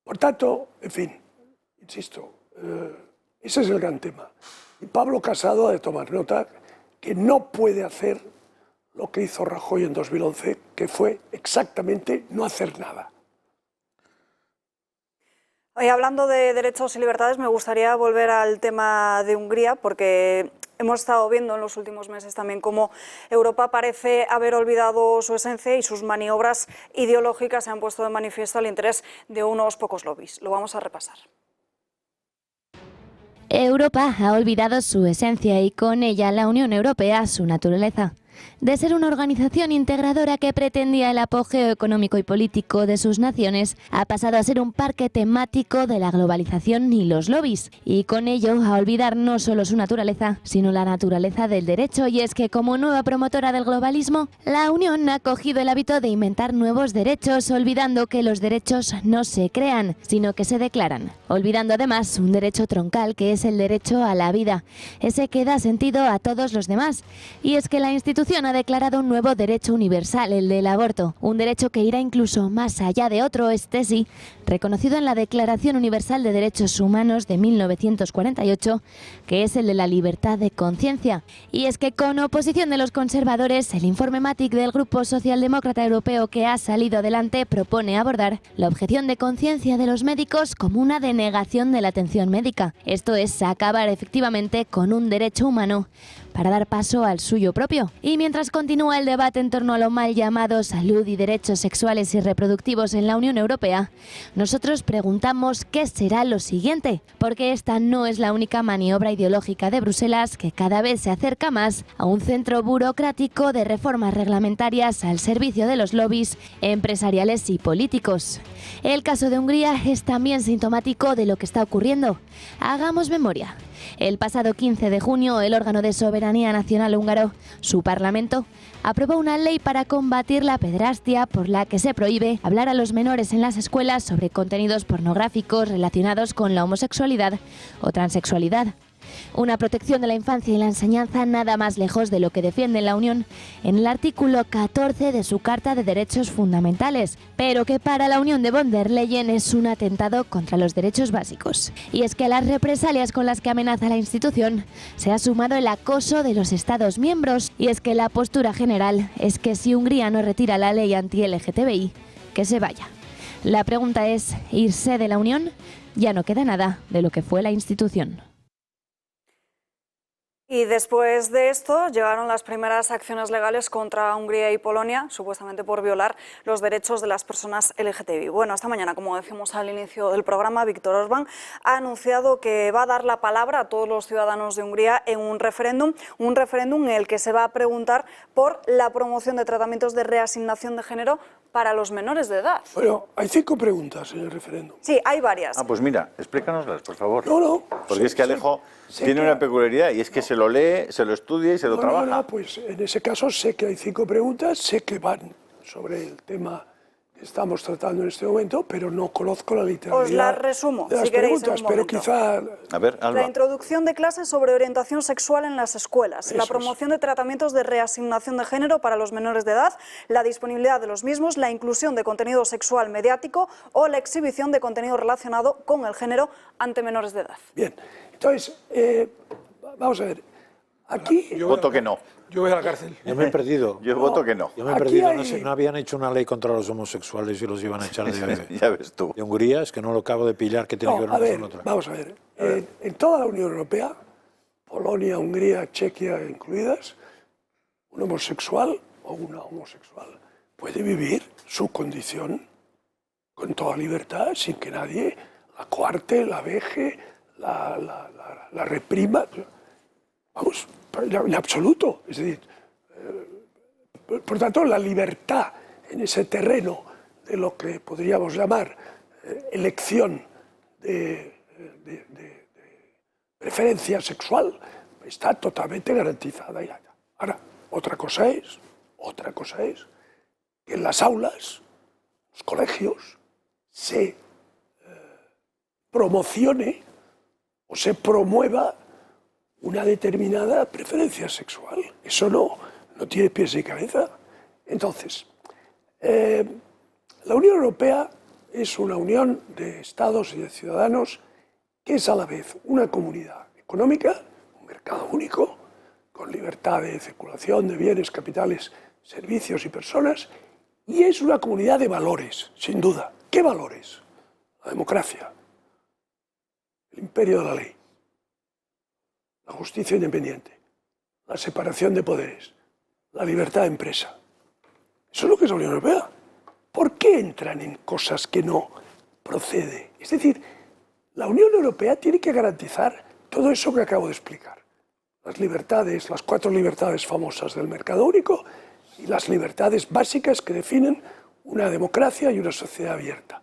Por tanto, en fin, insisto, ese es el gran tema. Y Pablo Casado ha de tomar nota que no puede hacer lo que hizo Rajoy en 2011, que fue exactamente no hacer nada. Hoy, hablando de derechos y libertades, me gustaría volver al tema de Hungría, porque hemos estado viendo en los últimos meses también cómo Europa parece haber olvidado su esencia y sus maniobras ideológicas se han puesto de manifiesto al interés de unos pocos lobbies. Lo vamos a repasar. Europa ha olvidado su esencia y con ella la Unión Europea su naturaleza. De ser una organización integradora que pretendía el apogeo económico y político de sus naciones, ha pasado a ser un parque temático de la globalización y los lobbies, y con ello a olvidar no solo su naturaleza, sino la naturaleza del derecho. Y es que como nueva promotora del globalismo, la Unión ha cogido el hábito de inventar nuevos derechos, olvidando que los derechos no se crean, sino que se declaran. Olvidando además un derecho troncal, que es el derecho a la vida, ese que da sentido a todos los demás. Y es que la institución Constitución ha declarado un nuevo derecho universal, el del aborto, un derecho que irá incluso más allá de otro, este sí, reconocido en la Declaración Universal de Derechos Humanos de 1948, que es el de la libertad de conciencia. Y es que con oposición de los conservadores, el informe MATIC del Grupo Socialdemócrata Europeo que ha salido adelante propone abordar la objeción de conciencia de los médicos como una denegación de la atención médica. Esto es acabar efectivamente con un derecho humano para dar paso al suyo propio. Y mientras continúa el debate en torno a lo mal llamado salud y derechos sexuales y reproductivos en la Unión Europea, nosotros preguntamos qué será lo siguiente, porque esta no es la única maniobra ideológica de Bruselas, que cada vez se acerca más a un centro burocrático de reformas reglamentarias al servicio de los lobbies empresariales y políticos. El caso de Hungría es también sintomático de lo que está ocurriendo. Hagamos memoria. El pasado 15 de junio, el órgano de soberanía nacional húngaro, su Parlamento, aprobó una ley para combatir la pederastia, por la que se prohíbe hablar a los menores en las escuelas sobre contenidos pornográficos relacionados con la homosexualidad o transexualidad. Una protección de la infancia y la enseñanza nada más lejos de lo que defiende la Unión en el artículo 14 de su Carta de Derechos Fundamentales, pero que para la Unión de von der Leyen es un atentado contra los derechos básicos. Y es que a las represalias con las que amenaza la institución se ha sumado el acoso de los Estados miembros, y es que la postura general es que si Hungría no retira la ley anti-LGTBI, que se vaya. La pregunta es, ¿irse de la Unión? Ya no queda nada de lo que fue la institución. Y después de esto llegaron las primeras acciones legales contra Hungría y Polonia, supuestamente por violar los derechos de las personas LGTBI. Bueno, esta mañana, como decimos al inicio del programa, Viktor Orbán ha anunciado que va a dar la palabra a todos los ciudadanos de Hungría en un referéndum en el que se va a preguntar por la promoción de tratamientos de reasignación de género para los menores de edad. Bueno, hay 5 preguntas en el referéndum. Sí, hay varias. Ah, pues mira, explícanoslas, por favor. No. Porque es que Alejo tiene una peculiaridad y es que se lo lee, se lo estudia y se lo trabaja. No, pues en ese caso sé que hay 5 preguntas, sé que van sobre el tema que estamos tratando en este momento, pero no conozco la literalidad. Os las resumo, de las si queréis, preguntas, en un momento. pero quizá... A ver, Alba. La introducción de clases sobre orientación sexual en las escuelas, la promoción de tratamientos de reasignación de género para los menores de edad, la disponibilidad de los mismos, la inclusión de contenido sexual mediático o la exhibición de contenido relacionado con el género ante menores de edad. Bien, entonces, vamos a ver. Aquí... Yo voto que no. Yo voy a la cárcel. Yo me he perdido. Yo voto que no. Yo me he perdido. No habían hecho una ley contra los homosexuales y los iban a echar ya ves tú. de Hungría. Es que no lo acabo de pillar, que tiene que ver una cosa con otra. Vamos a ver. En toda la Unión Europea, Polonia, Hungría, Chequia incluidas, un homosexual o una homosexual puede vivir su condición con toda libertad, sin que nadie la coarte, la veje, la reprima. Vamos, en absoluto. Es decir, por tanto, la libertad en ese terreno de lo que podríamos llamar elección de preferencia sexual está totalmente garantizada. Ahora, otra cosa es que en las aulas, los colegios, se promocione o se promueva una determinada preferencia sexual. Eso no tiene pies ni cabeza. Entonces, la Unión Europea es una unión de estados y de ciudadanos que es a la vez una comunidad económica, un mercado único, con libertad de circulación de bienes, capitales, servicios y personas, y es una comunidad de valores, sin duda. ¿Qué valores? La democracia, el imperio de la ley, la justicia independiente, la separación de poderes, la libertad de empresa. Eso es lo que es la Unión Europea. ¿Por qué entran en cosas que no procede? Es decir, la Unión Europea tiene que garantizar todo eso que acabo de explicar. Las libertades, las 4 libertades famosas del mercado único y las libertades básicas que definen una democracia y una sociedad abierta.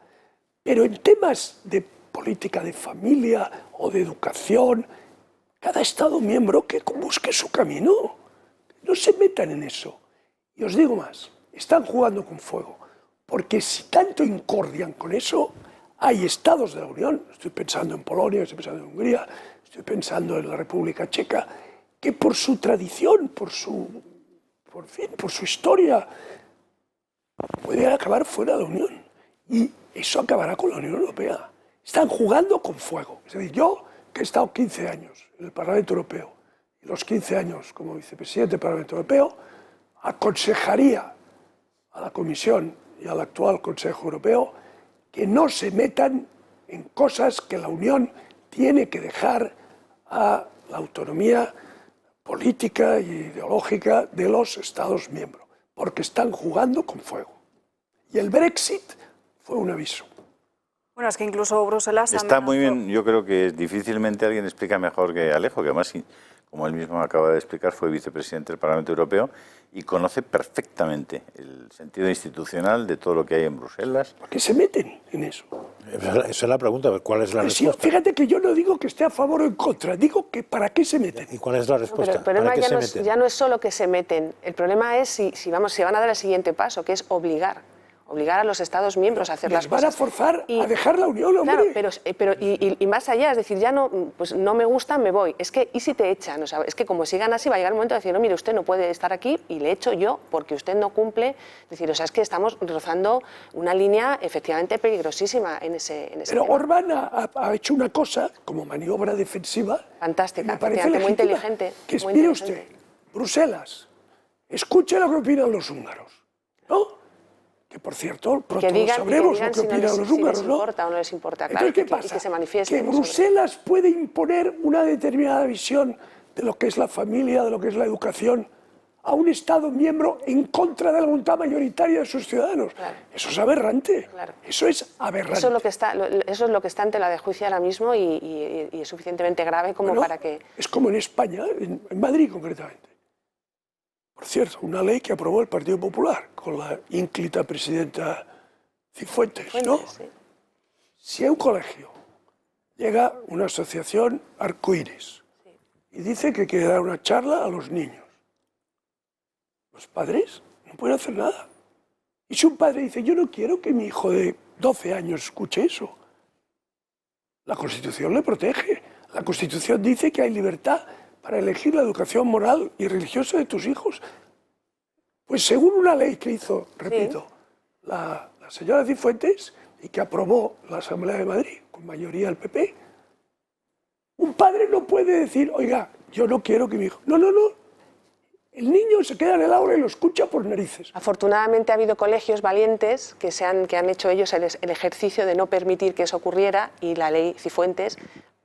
Pero en temas de política de familia o de educación, cada Estado miembro que busque su camino, no se metan en eso. Y os digo más, están jugando con fuego, porque si tanto incordian con eso, hay Estados de la Unión, estoy pensando en Polonia, estoy pensando en Hungría, estoy pensando en la República Checa, que por su tradición, por su por su historia, pueden acabar fuera de la Unión. Y eso acabará con la Unión Europea. Están jugando con fuego. Es decir, yo, que he estado 15 años en el Parlamento Europeo, y los 15 años como vicepresidente del Parlamento Europeo, aconsejaría a la Comisión y al actual Consejo Europeo que no se metan en cosas que la Unión tiene que dejar a la autonomía política y ideológica de los Estados miembros, porque están jugando con fuego. Y el Brexit fue un aviso. Bueno, es que incluso Bruselas... Está muy bien, yo creo que difícilmente alguien explica mejor que Alejo, que además, como él mismo acaba de explicar, fue vicepresidente del Parlamento Europeo y conoce perfectamente el sentido institucional de todo lo que hay en Bruselas. ¿Por qué se meten en eso? Esa es la pregunta, ¿cuál es la respuesta? Fíjate que yo no digo que esté a favor o en contra, digo que ¿para qué se meten? ¿Y cuál es la respuesta? Pero el problema ya no es solo que se meten, el problema es si van a dar el siguiente paso, que es obligar a los Estados miembros a hacer las cosas. Van a forzar a dejar la Unión, hombre. Claro, y más allá, es decir, ya no, pues no me gusta, me voy. Es que, ¿y si te echan? O sea, es que como sigan así, va a llegar el momento de decir, no, mire, usted no puede estar aquí y le echo yo porque usted no cumple. Es decir, o sea, es que estamos rozando una línea efectivamente peligrosísima en ese Pero tema. Orbán ha hecho una cosa como maniobra defensiva. Fantástica, me parece muy legítima, inteligente. Que es, muy mire inteligente. usted, Bruselas, escuche lo que opinan los húngaros, ¿no? Que por cierto, pronto sabremos lo que opinan los húngaros, si les ¿no? importa o no les importa, claro. Entonces, ¿qué pasa? Que se manifiesten. Que Bruselas puede imponer una determinada visión de lo que es la familia, de lo que es la educación, a un Estado miembro en contra de la voluntad mayoritaria de sus ciudadanos. Claro. Eso es aberrante. Claro. Eso es aberrante. Eso es lo que está ante la de juicio ahora mismo y es suficientemente grave como para que... Es como en España, en Madrid concretamente. Por cierto, una ley que aprobó el Partido Popular con la ínclita presidenta Cifuentes, ¿no? Sí. Si a un colegio llega una asociación Arcoíris y dice que quiere dar una charla a los niños, los padres no pueden hacer nada. Y si un padre dice, yo no quiero que mi hijo de 12 años escuche eso, la Constitución le protege. La Constitución dice que hay libertad para elegir la educación moral y religiosa de tus hijos. Pues según una ley que hizo, repito, la señora Cifuentes y que aprobó la Asamblea de Madrid con mayoría del PP, un padre no puede decir, oiga, yo no quiero que mi hijo... No. El niño se queda en el aula y lo escucha por narices. Afortunadamente ha habido colegios valientes que han hecho ellos el ejercicio de no permitir que eso ocurriera y la ley Cifuentes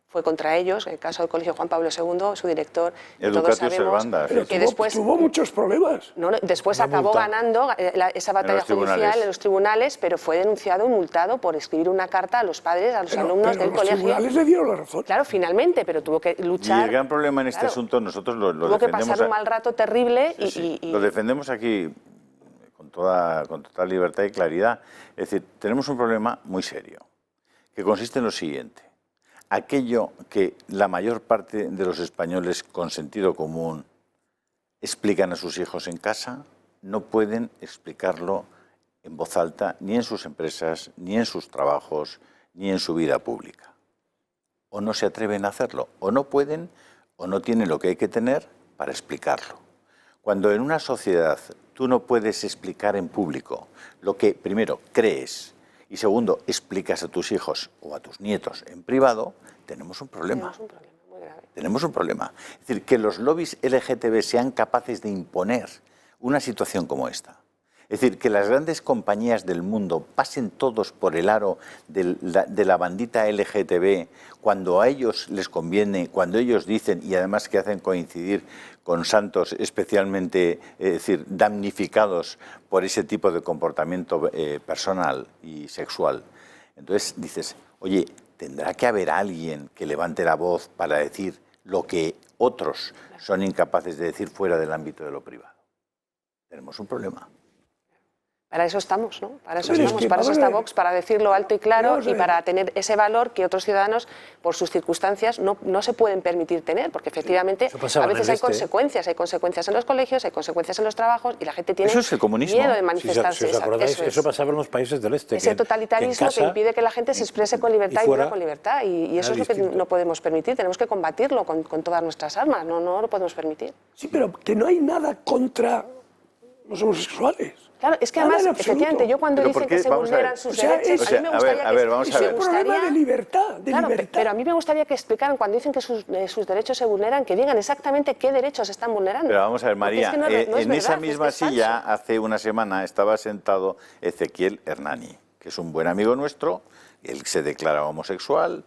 fue contra ellos, en el caso del Colegio Juan Pablo II, su director, todos sabemos que después tuvo muchos problemas. Después acabó ganando esa batalla judicial en los tribunales, pero fue denunciado y multado por escribir una carta a los padres, a los alumnos del colegio. Los tribunales le dieron la razón. Claro, finalmente, pero tuvo que luchar. Y el gran problema en este asunto, nosotros lo defendemos. Tuvo que pasar un mal rato terrible y lo defendemos aquí con total libertad y claridad. Es decir, tenemos un problema muy serio, que consiste en lo siguiente. Aquello que la mayor parte de los españoles con sentido común explican a sus hijos en casa, no pueden explicarlo en voz alta ni en sus empresas, ni en sus trabajos, ni en su vida pública. O no se atreven a hacerlo, o no pueden, o no tienen lo que hay que tener para explicarlo. Cuando en una sociedad tú no puedes explicar en público lo que, primero, crees, y segundo, explicas a tus hijos o a tus nietos en privado, tenemos un problema. Tenemos un problema muy grave. Tenemos un problema. Es decir, que los lobbies LGTB sean capaces de imponer una situación como esta. Es decir, que las grandes compañías del mundo pasen todos por el aro de la bandita LGTB cuando a ellos les conviene, cuando ellos dicen, y además que hacen coincidir con santos especialmente, es decir, damnificados por ese tipo de comportamiento personal y sexual. Entonces dices, oye, tendrá que haber alguien que levante la voz para decir lo que otros son incapaces de decir fuera del ámbito de lo privado. Tenemos un problema. Para eso estamos, ¿no? Para eso estamos, para eso está Vox, para decirlo alto y claro y para tener ese valor que otros ciudadanos, por sus circunstancias, no se pueden permitir tener, porque efectivamente a veces hay consecuencias en los colegios, hay consecuencias en los trabajos y la gente tiene miedo de manifestarse. Si os acordáis, eso pasaba en los países del este. Ese totalitarismo que impide que la gente se exprese con libertad y viva con libertad y eso es lo que no podemos permitir, tenemos que combatirlo con todas nuestras armas, no lo podemos permitir. Sí, pero que no hay nada contra los homosexuales. Claro, es que además, efectivamente, yo cuando dicen que se vulneran sus derechos, a mí me gustaría es un problema de libertad, Pero a mí me gustaría que explicaran, cuando dicen que sus derechos se vulneran, que digan exactamente qué derechos están vulnerando. Pero vamos a ver, María, es que no es en verdad, esa misma silla, hace una semana, estaba sentado Ezequiel Hernani, que es un buen amigo nuestro. Él se declara homosexual,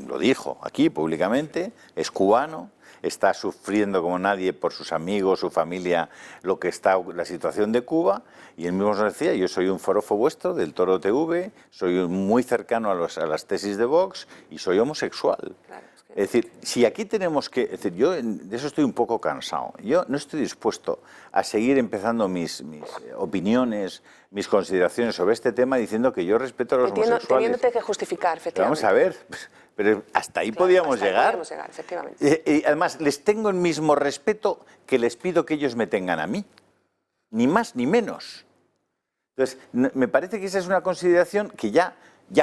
lo dijo aquí públicamente, es cubano, está sufriendo como nadie por sus amigos, su familia, lo que está la situación de Cuba, y él mismo nos decía: yo soy un forofo vuestro del Toro TV, soy muy cercano a las tesis de Vox y soy homosexual. Claro, es decir, si aquí tenemos que... Es decir, yo de eso estoy un poco cansado. Yo no estoy dispuesto a seguir empezando mis opiniones, mis consideraciones sobre este tema diciendo que yo respeto a los homosexuales. Teniéndote que justificar, efectivamente. Vamos a ver, pero hasta ahí podíamos llegar. Podíamos llegar, efectivamente. Y además, les tengo el mismo respeto que les pido que ellos me tengan a mí. Ni más ni menos. Entonces, me parece que esa es una consideración que ya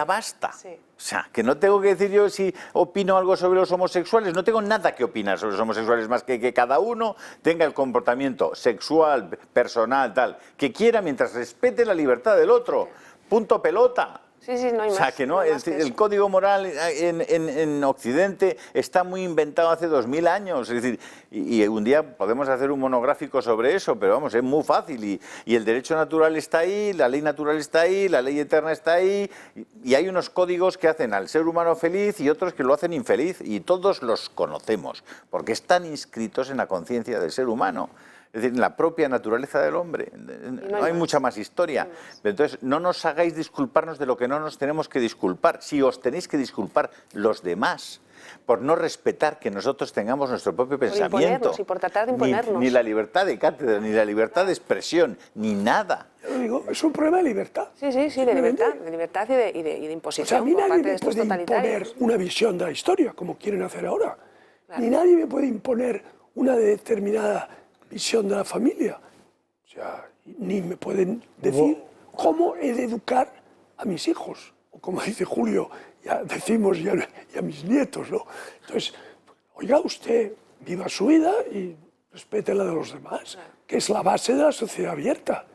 basta. Sí. O sea, que no tengo que decir yo si opino algo sobre los homosexuales. No tengo nada que opinar sobre los homosexuales, más que cada uno tenga el comportamiento sexual, personal, tal, que quiera, mientras respete la libertad del otro. Punto pelota. Sí, sí, no hay más. O sea, que no, el código moral en Occidente está muy inventado hace 2000 años. Es decir, y un día podemos hacer un monográfico sobre eso, pero vamos, es muy fácil. Y el derecho natural está ahí, la ley natural está ahí, la ley eterna está ahí. Y hay unos códigos que hacen al ser humano feliz y otros que lo hacen infeliz. Y todos los conocemos, porque están inscritos en la conciencia del ser humano. Es decir, en la propia naturaleza del hombre. No hay mucha más historia. Pero entonces, no nos hagáis disculparnos de lo que no nos tenemos que disculpar. Si os tenéis que disculpar los demás por no respetar que nosotros tengamos nuestro propio pensamiento. Imponernos y por tratar de imponernos. Ni la libertad de cátedra, ni la libertad de expresión, ni nada. Yo digo, es un problema de libertad. Sí, sí, sí, de libertad y de imposición. O sea, a mí nadie me puede imponer una visión de la historia, como quieren hacer ahora. Claro. Ni nadie me puede imponer una determinada visión de la familia. O sea, ni me pueden decir cómo he de educar a mis hijos. O como dice Julio, ya decimos ya a mis nietos, ¿no? Entonces, oiga usted, viva su vida y respete la de los demás, que es la base de la sociedad abierta.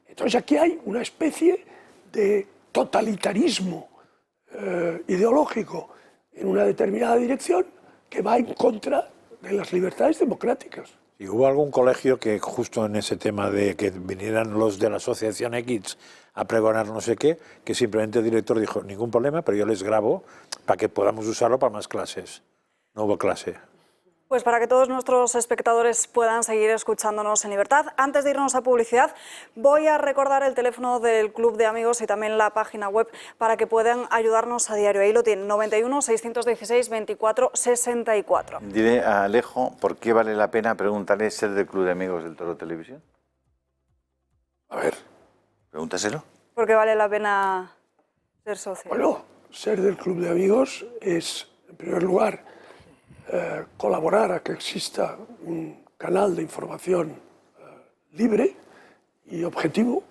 Entonces aquí hay una especie de totalitarismo ideológico en una determinada dirección que va en contra de las libertades democráticas. Y hubo algún colegio que justo en ese tema de que vinieran los de la asociación X a pregonar no sé qué, que simplemente el director dijo, ningún problema, pero yo les grabo para que podamos usarlo para más clases. No hubo clase. Pues para que todos nuestros espectadores puedan seguir escuchándonos en libertad, antes de irnos a publicidad, voy a recordar el teléfono del Club de Amigos y también la página web para que puedan ayudarnos a diario. Ahí lo tienen, 91 616 24 64. Diré a Alejo, ¿por qué vale la pena preguntarle ser del Club de Amigos del Toro Televisión? A ver. Pregúntaselo. ¿Por qué vale la pena ser socio? Bueno, ser del Club de Amigos es, en primer lugar, colaborar a que exista un canal de información libre y objetivo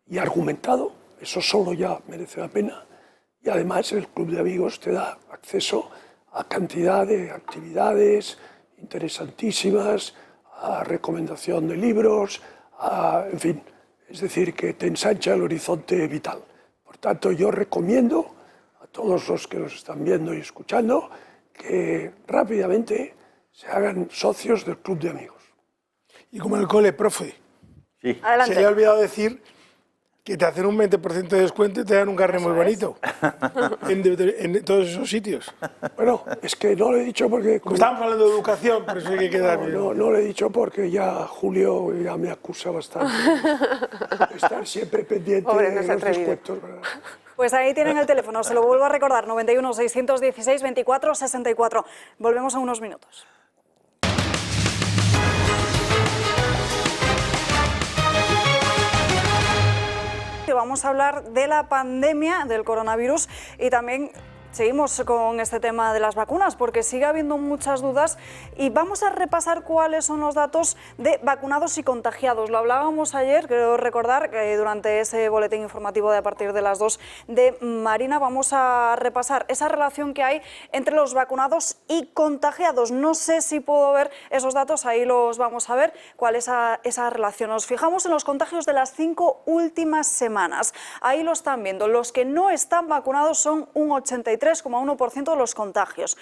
y argumentado. Eso solo ya merece la pena. Y además el Club de Amigos te da acceso a cantidad de actividades interesantísimas, a recomendación de libros, en fin, es decir, que te ensancha el horizonte vital. Por tanto, yo recomiendo a todos los que nos están viendo y escuchando que rápidamente se hagan socios del Club de Amigos. Y como en el cole, profe, sí. Se le ha olvidado decir que te hacen un 20% de descuento y te dan un carnet muy bonito en todos esos sitios. Bueno, es que no lo he dicho porque... Como estamos hablando de educación, por eso hay que quedar bien. No lo he dicho porque ya Julio ya me acusa bastante de estar siempre pendiente de los descuentos, ¿verdad? Pues ahí tienen el teléfono, se lo vuelvo a recordar, 91 616 24 64. Volvemos a unos minutos. Vamos a hablar de la pandemia del coronavirus y también Seguimos con este tema de las vacunas porque sigue habiendo muchas dudas y vamos a repasar cuáles son los datos de vacunados y contagiados. Lo hablábamos ayer, creo recordar, que durante ese boletín informativo de a partir de las 2 de Marina. Vamos a repasar esa relación que hay entre los vacunados y contagiados. No sé si puedo ver esos datos, ahí los vamos a ver, cuál es esa relación. Nos fijamos en los contagios de las 5 últimas semanas. Ahí lo están viendo. Los que no están vacunados son un 83,1% de los contagios.